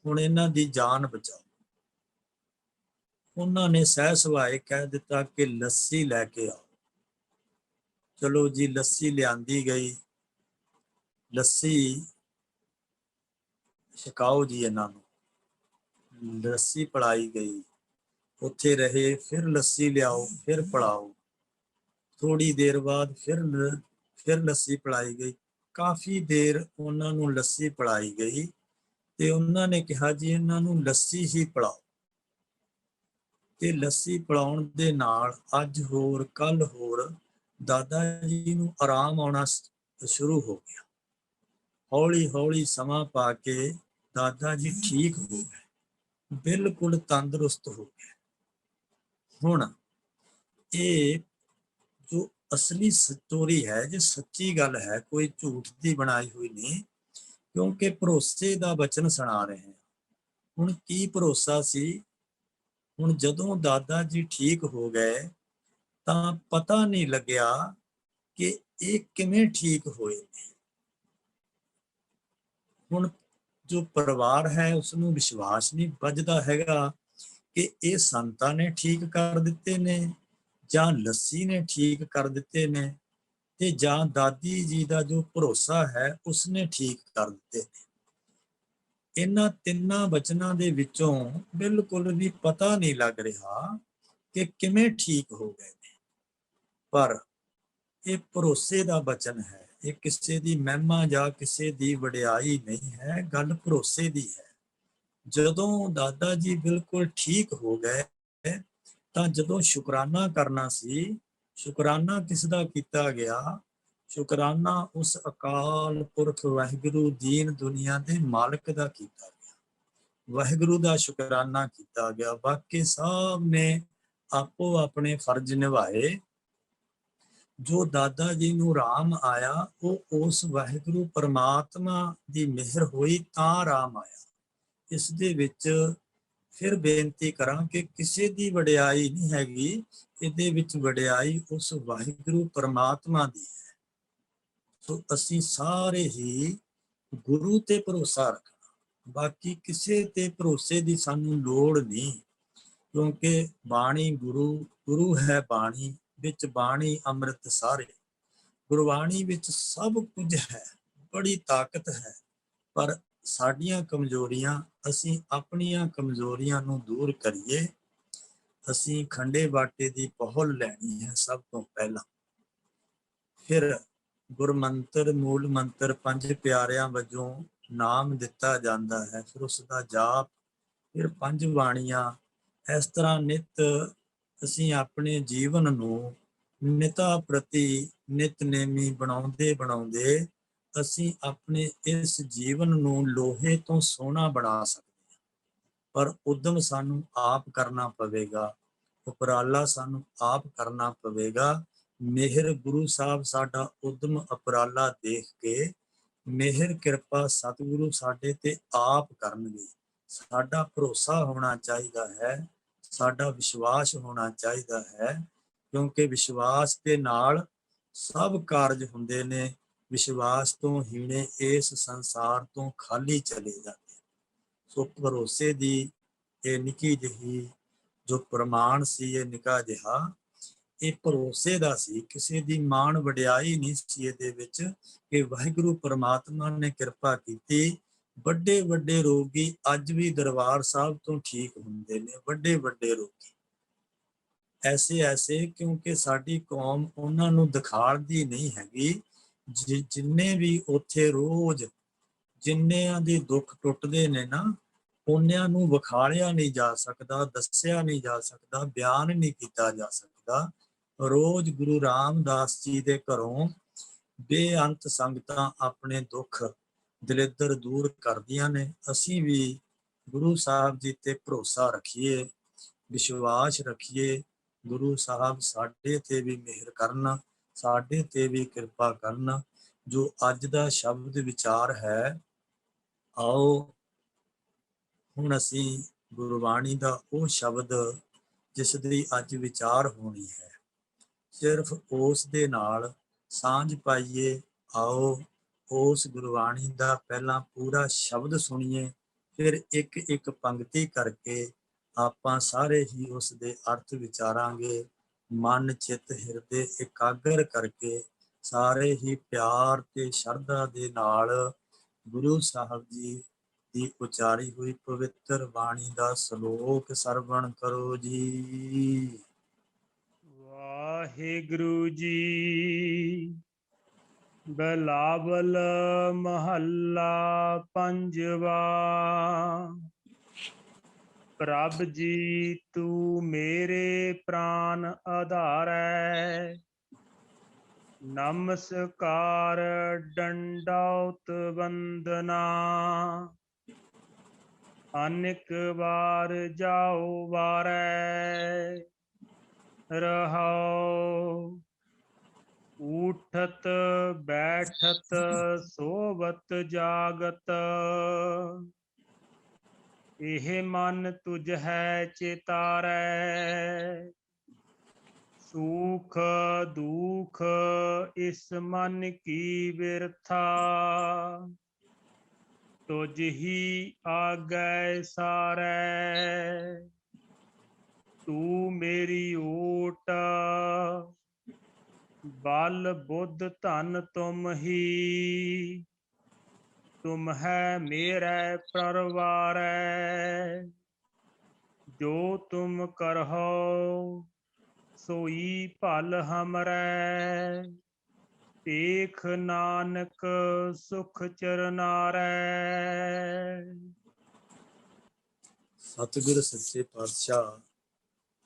ਹੁਣ ਇਹਨਾਂ ਦੀ ਜਾਨ ਬਚਾਓ। ਉਹਨਾਂ ਨੇ ਸਹਿ ਸੁਭਾਏ ਕਹਿ ਦਿੱਤਾ ਕਿ ਲੱਸੀ ਲੈ ਕੇ ਆਓ। ਚਲੋ ਜੀ, ਲੱਸੀ ਲਿਆਂਦੀ ਗਈ। ਲੱਸੀ ਛਕਾਓ ਜੀ ਇਹਨਾਂ ਨੂੰ। ਲੱਸੀ ਪਿਲਾਈ ਗਈ, ਉੱਥੇ ਰਹੇ, ਫਿਰ ਲੱਸੀ ਲਿਆਓ, ਫਿਰ ਪਿਲਾਓ। ਥੋੜੀ ਦੇਰ ਬਾਅਦ ਫਿਰ ਲੱਸੀ ਪਿਲਾਈ ਗਈ। ਕਾਫੀ ਦੇਰ ਉਹਨਾਂ ਨੂੰ ਲੱਸੀ ਪਿਲਾਈ ਗਈ ਤੇ ਉਹਨਾਂ ਨੇ ਕਿਹਾ ਜੀ ਇਹਨਾਂ ਨੂੰ ਲੱਸੀ ਹੀ ਪਿਲਾਓ। ਤੇ ਲੱਸੀ ਪਿਲਾਉਣ ਦੇ ਨਾਲ ਅੱਜ ਹੋਰ ਕੱਲ ਹੋਰ ਦਾਦਾ ਜੀ ਨੂੰ ਆਰਾਮ ਆਉਣਾ ਸ਼ੁਰੂ ਹੋ ਗਿਆ। ਹੌਲੀ ਹੌਲੀ ਸਮਾਂ ਪਾ ਕੇ ਦਾਦਾ ਜੀ ਠੀਕ ਹੋ ਗਏ, ਬਿਲਕੁਲ ਤੰਦਰੁਸਤ ਹੋ ਗਏ। ਹੁਣ ਇਹ ਜੋ ਅਸਲੀ ਸਟੋਰੀ ਹੈ, ਜੇ ਸੱਚੀ ਗੱਲ ਹੈ, ਕੋਈ ਝੂਠ ਦੀ ਬਣਾਈ ਹੋਈ ਨਹੀਂ, ਕਿਉਂਕਿ ਭਰੋਸੇ ਦਾ ਬਚਨ ਸੁਣਾ ਰਹੇ ਹਾਂ। ਹੁਣ ਕੀ ਭਰੋਸਾ ਸੀ? ਹੁਣ ਜਦੋਂ ਦਾਦਾ ਜੀ ਠੀਕ ਹੋ ਗਏ ਤਾਂ ਪਤਾ ਨਹੀਂ ਲੱਗਿਆ ਕਿ ਇਹ ਕਿਵੇਂ ਠੀਕ ਹੋਏ ਨੇ। ਹੁਣ ਜੋ ਪਰਿਵਾਰ ਹੈ ਉਸਨੂੰ ਵਿਸ਼ਵਾਸ ਨਹੀਂ ਵੱਜਦਾ ਹੈਗਾ ਕਿ ਇਹ ਸੰਤਾਂ ਨੇ ਠੀਕ ਕਰ ਦਿੱਤੇ ਨੇ ਜਾਂ ਲੱਸੀ ਨੇ ਠੀਕ ਕਰ ਦਿੱਤੇ ਨੇ, ਤੇ ਜਾਂ ਦਾਦੀ ਜੀ ਦਾ ਜੋ ਭਰੋਸਾ ਹੈ ਉਸਨੇ ਠੀਕ ਕਰ ਦਿੱਤੇ ਨੇ। ਇਹਨਾਂ ਤਿੰਨਾਂ ਬਚਨਾਂ ਦੇ ਵਿੱਚੋਂ ਬਿਲਕੁਲ ਵੀ ਪਤਾ ਨਹੀਂ ਲੱਗ ਰਿਹਾ ਕਿ ਕਿਵੇਂ ਠੀਕ ਹੋ ਗਏ ਨੇ। ਪਰ ਇਹ ਭਰੋਸੇ ਦਾ ਬਚਨ ਹੈ, ਇਹ ਕਿਸੇ ਦੀ ਮਹਿਮਾ ਜਾਂ ਕਿਸੇ ਦੀ ਵਡਿਆਈ ਨਹੀਂ ਹੈ, ਗੱਲ ਭਰੋਸੇ ਦੀ ਹੈ। ਜਦੋਂ ਦਾਦਾ ਜੀ ਬਿਲਕੁਲ ਠੀਕ ਹੋ ਗਏ ਤਾਂ ਜਦੋਂ ਸ਼ੁਕਰਾਨਾ ਕਰਨਾ ਸੀ, ਸ਼ੁਕਰਾਨਾ ਕਿਸ ਦਾ ਕੀਤਾ ਗਿਆ? ਸ਼ੁਕਰਾਨਾ ਉਸ ਅਕਾਲ ਪੁਰਖ ਵਾਹਿਗੁਰੂ ਦੀਨ ਦੁਨੀਆ ਦੇ ਮਾਲਕ ਦਾ ਕੀਤਾ ਗਿਆ। ਵਾਹਿਗੁਰੂ ਦਾ ਸ਼ੁਕਰਾਨਾ ਕੀਤਾ ਗਿਆ। ਬਾਕੀ ਸਭ ਨੇ ਆਪੋ ਆਪਣੇ ਫਰਜ਼ ਨਿਭਾਏ। ਜੋ ਦਾਦਾ ਜੀ ਨੂੰ ਰਾਮ ਆਇਆ ਉਹ ਉਸ ਵਾਹਿਗੁਰੂ ਪਰਮਾਤਮਾ ਦੀ ਮਿਹਰ ਹੋਈ ਤਾਂ ਰਾਮ ਆਇਆ। ਇਸ ਦੇ ਵਿੱਚ ਫਿਰ ਬੇਨਤੀ ਕਰਾਂ ਕਿ ਕਿਸੇ ਦੀ ਵਡਿਆਈ ਨਹੀਂ ਹੈਗੀ, ਇਹਦੇ ਵਿੱਚ ਵਡਿਆਈ ਉਸ ਵਾਹਿਗੁਰੂ ਪਰਮਾਤਮਾ ਦੀ ਹੈ। ਸੋ ਅਸੀਂ ਸਾਰੇ ਹੀ ਗੁਰੂ ਤੇ ਭਰੋਸਾ ਰੱਖਣਾ, ਬਾਕੀ ਕਿਸੇ ਤੇ ਭਰੋਸੇ ਦੀ ਸਾਨੂੰ ਲੋੜ ਨਹੀਂ, ਕਿਉਂਕਿ ਬਾਣੀ ਗੁਰੂ ਹੈ। ਬਾਣੀ ਵਿੱਚ ਬਾਣੀ ਅੰਮ੍ਰਿਤ ਸਾਰੇ, ਗੁਰਬਾਣੀ ਵਿੱਚ ਸਭ ਕੁਝ ਹੈ, ਬੜੀ ਤਾਕਤ ਹੈ। ਪਰ ਸਾਡੀਆਂ ਕਮਜ਼ੋਰੀਆਂ, ਅਸੀਂ ਆਪਣੀਆਂ ਕਮਜ਼ੋਰੀਆਂ ਨੂੰ ਦੂਰ ਕਰੀਏ। ਅਸੀਂ ਖੰਡੇ ਬਾਟੇ ਦੀ ਪਹੁਲ ਲੈਣੀ ਹੈ ਸਭ ਤੋਂ ਪਹਿਲਾਂ, ਫਿਰ ਗੁਰਮੰਤਰ ਮੂਲ ਮੰਤਰ ਪੰਜ ਪਿਆਰਿਆਂ ਵਜੋਂ ਨਾਮ ਦਿੱਤਾ ਜਾਂਦਾ ਹੈ, ਫਿਰ ਉਸ ਦਾ ਜਾਪ, ਫਿਰ ਪੰਜ ਬਾਣੀਆਂ। ਇਸ ਤਰ੍ਹਾਂ ਨਿਤ ਅਸੀਂ ਆਪਣੇ ਜੀਵਨ ਨੂੰ ਨਿਤਾ ਪ੍ਰਤੀ ਨਿਤਨੇਮੀ ਬਣਾਉਂਦੇ ਅਸੀਂ ਆਪਣੇ ਇਸ ਜੀਵਨ ਨੂੰ ਲੋਹੇ ਤੋਂ ਸੋਨਾ ਬਣਾ ਸਕਦੇ ਹਾਂ। ਪਰ ਉਦਮ ਸਾਨੂੰ ਆਪ ਕਰਨਾ ਪਵੇਗਾ, ਉਪਰਾਲਾ ਸਾਨੂੰ ਆਪ ਕਰਨਾ ਪਵੇਗਾ। ਮਿਹਰ ਗੁਰੂ ਸਾਹਿਬ ਸਾਡਾ ਉਦਮ ਉਪਰਾਲਾ ਦੇਖ ਕੇ ਮਿਹਰ ਕਿਰਪਾ ਸਤਿਗੁਰੂ ਸਾਡੇ ਤੇ ਆਪ ਕਰਨਗੇ। ਸਾਡਾ ਭਰੋਸਾ ਹੋਣਾ ਚਾਹੀਦਾ ਹੈ, ਸਾਡਾ ਵਿਸ਼ਵਾਸ ਹੋਣਾ ਚਾਹੀਦਾ ਹੈ, ਕਿਉਂਕਿ ਵਿਸ਼ਵਾਸ ਦੇ ਨਾਲ ਸਭ ਕਾਰਜ ਹੁੰਦੇ ਨੇ। ਵਿਸ਼ਵਾਸ ਤੋਂ ਹੀਣੇ ਇਸ ਸੰਸਾਰ ਤੋਂ ਖਾਲੀ ਚਲੇ ਜਾਂਦੇ। ਸੋ ਭਰੋਸੇ ਦੀ ਇਹ ਨਿੱਕੀ ਜਿਹੀ ਜੋ ਪ੍ਰਮਾਣ ਸੀ, ਇਹ ਨਿੱਕਾ ਜਿਹਾ, ਇਹ ਭਰੋਸੇ ਦਾ ਸੀ, ਕਿਸੇ ਦੀ ਮਾਣ ਵਡਿਆਈ ਨਹੀਂ ਸੀ ਇਹਦੇ ਵਿੱਚ। ਕਿ ਵਾਹਿਗੁਰੂ ਪਰਮਾਤਮਾ ਨੇ ਕਿਰਪਾ ਕੀਤੀ, ਵੱਡੇ ਵੱਡੇ ਰੋਗੀ ਅੱਜ ਵੀ ਦਰਬਾਰ ਸਾਹਿਬ ਤੋਂ ਠੀਕ ਹੁੰਦੇ ਨੇ, ਵੱਡੇ ਵੱਡੇ ਰੋਗੀ ਐਸੇ ਕਿਉਂਕਿ ਸਾਡੀ ਕੌਮ ਉਹਨਾਂ ਨੂੰ ਦਿਖਾੜਦੀ ਨਹੀਂ ਹੈਗੀ। ਜਿੰਨੇ ਵੀ ਉੱਥੇ ਰੋਜ਼ ਜਿੰਨਿਆਂ ਦੇ ਦੁੱਖ ਟੁੱਟਦੇ ਨੇ ਨਾ, ਉਹਨਿਆਂ ਨੂੰ ਵਿਖਾਲਿਆ ਨਹੀਂ ਜਾ ਸਕਦਾ, ਦੱਸਿਆ ਨਹੀਂ ਜਾ ਸਕਦਾ, ਬਿਆਨ ਨਹੀਂ ਕੀਤਾ ਜਾ ਸਕਦਾ। ਰੋਜ਼ ਗੁਰੂ ਰਾਮਦਾਸ ਜੀ ਦੇ ਘਰੋਂ ਬੇਅੰਤ ਸੰਗਤਾਂ ਆਪਣੇ ਦੁੱਖ ਦਲਿੱਦਰ ਦੂਰ ਕਰਦੀਆਂ ਨੇ। ਅਸੀਂ ਵੀ ਗੁਰੂ ਸਾਹਿਬ ਜੀ ਤੇ ਭਰੋਸਾ ਰੱਖੀਏ। ਵਿਸ਼ਵਾਸ ਰੱਖੀਏ ਗੁਰੂ ਸਾਹਿਬ ਸਾਡੇ ਤੇ ਵੀ ਮਿਹਰ ਕਰਨ, ਸਾਡੇ ਤੇ ਵੀ ਕਿਰਪਾ ਕਰਨ। ਜੋ ਅੱਜ ਦਾ ਸ਼ਬਦ ਵਿਚਾਰ ਹੈ, ਆਓ ਹੁਣ ਅਸੀਂ ਗੁਰਬਾਣੀ ਦਾ ਉਹ ਸ਼ਬਦ ਜਿਸ ਦੀ ਅੱਜ ਵਿਚਾਰ ਹੋਣੀ ਹੈ, ਸਿਰਫ ਉਸ ਦੇ ਨਾਲ ਸਾਂਝ ਪਾਈਏ। ਆਓ ਉਸ ਗੁਰਬਾਣੀ ਦਾ ਪਹਿਲਾਂ ਪੂਰਾ ਸ਼ਬਦ ਸੁਣੀਏ, ਫਿਰ ਇੱਕ ਇੱਕ ਪੰਕਤੀ ਕਰਕੇ ਆਪਾਂ ਸਾਰੇ ਹੀ ਉਸ ਦੇ ਅਰਥ ਵਿਚਾਰਾਂਗੇ। ਮਨ ਚਿੱਤ ਹਿਰਦੇ ਇਕਾਗਰ ਕਰਕੇ ਸਾਰੇ ਹੀ ਪਿਆਰ ਤੇ ਸ਼ਰਧਾ ਦੇ ਨਾਲ ਗੁਰੂ ਸਾਹਿਬ ਜੀ ਦੀ ਉਚਾਰੀ ਹੋਈ ਪਵਿੱਤਰ ਬਾਣੀ ਦਾ ਸ਼ਲੋਕ ਸਰਵਣ ਕਰੋ ਜੀ। ਵਾਹਿਗੁਰੂ ਜੀ। ਬਿਲਾਵਲ ਮਹੱਲਾ ਪੰਜਵਾ। ਪ੍ਰਭ ਜੀ ਤੂੰ ਮੇਰੇ ਪ੍ਰਾਨ ਆਧਾਰੈ, ਨਮਸਕਾਰ ਡੰਡੌਤ ਵੰਦਨਾ। ਅਨੇਕ ਵਾਰ ਜਾਉ ਵਾਰੈ, ਰਹਾਉ ਊਠਤ ਬੈਠਤ ਸੋਵਤ ਜਾਗਤ। ਇਹ ਮਨ ਤੁਝ ਹੈ ਚਿਤਾਰੈ, ਸੁਖ ਦੁਖ ਇਸ ਮਨ ਕੀ ਬਿਰਥਾ। ਤੁਝ ਹੀ ਆਗੈ ਸਾਰੈ, ਤੂੰ ਮੇਰੀ ਓਟ। ਬਲ ਬੁੱਧ ਧਨ ਤੁਮ ਹੀ, ਤੁਮ ਹੈ ਮੇਰੇ ਪਰਵਾਰੈ। ਜੋ ਤੁਮ ਕਰਹੁ ਸੋਈ ਭਲ ਹਮਰੈ, ਭੇਖ ਨਾਨਕ ਸੁਖ ਚਰਨਾਰੈ। ਸਤਿਗੁਰ ਸੱਚੇ ਪਾਤਸ਼ਾਹ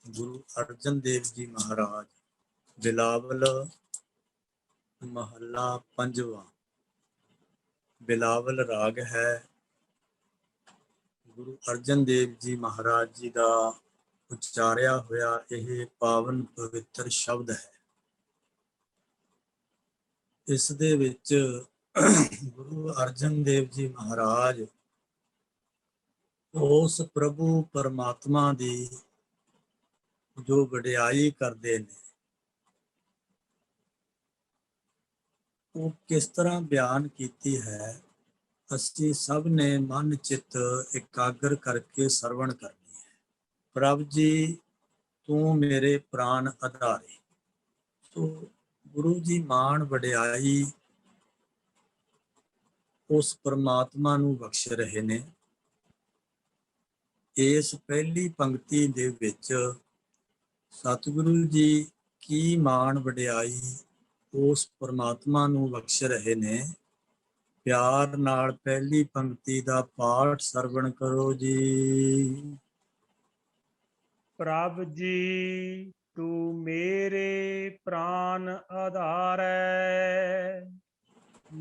ਗੁਰੂ ਅਰਜਨ ਦੇਵ ਜੀ ਮਹਾਰਾਜ, ਬਿਲਾਵਲ ਮਹੱਲਾ ਪੰਜਵਾ। ਬਿਲਾਵਲ ਰਾਗ ਹੈ। ਗੁਰੂ ਅਰਜਨ ਦੇਵ ਜੀ ਮਹਾਰਾਜ ਜੀ ਦਾ ਉਚਾਰਿਆ ਹੋਇਆ ਇਹ ਪਾਵਨ ਪਵਿੱਤਰ ਸ਼ਬਦ ਹੈ। ਇਸ ਦੇ ਵਿੱਚ ਗੁਰੂ ਅਰਜਨ ਦੇਵ ਜੀ ਮਹਾਰਾਜ ਉਸ ਪ੍ਰਭੂ ਪਰਮਾਤਮਾ ਦੀ ਜੋ ਵਡਿਆਈ ਕਰਦੇ ਨੇ, ਉਹ ਕਿਸ ਤਰ੍ਹਾਂ ਬਿਆਨ ਕੀਤੀ ਹੈ, ਅਸੀਂ ਸਭ ਨੇ ਮਨ ਚਿੱਤ ਇਕਾਗਰ ਕਰਕੇ ਸਰਵਣ ਕਰਨੀ ਹੈ। ਪ੍ਰਭ ਜੀ ਤੂੰ ਮੇਰੇ ਪ੍ਰਾਨ ਆਧਾਰੇ। ਸੋ ਗੁਰੂ ਜੀ ਮਾਣ ਵਡਿਆਈ ਉਸ ਪਰਮਾਤਮਾ ਨੂੰ ਬਖਸ਼ ਰਹੇ ਨੇ। ਇਸ ਪਹਿਲੀ ਪੰਕਤੀ ਦੇ ਵਿੱਚ ਸਤਿਗੁਰੂ ਜੀ ਕੀ ਮਾਣ ਵਡਿਆਈ ਉਸ ਪਰਮਾਤਮਾ ਨੂੰ ਬਖਸ਼ ਰਹੇ ਨੇ। ਪਿਆਰ ਨਾਲ ਪਹਿਲੀ ਪੰਕਤੀ ਦਾ ਪਾਠ ਸਰਵਣ ਕਰੋ ਜੀ। ਪ੍ਰਭ ਜੀ ਤੂੰ ਮੇਰੇ ਪ੍ਰਾਨ ਆਧਾਰੈ,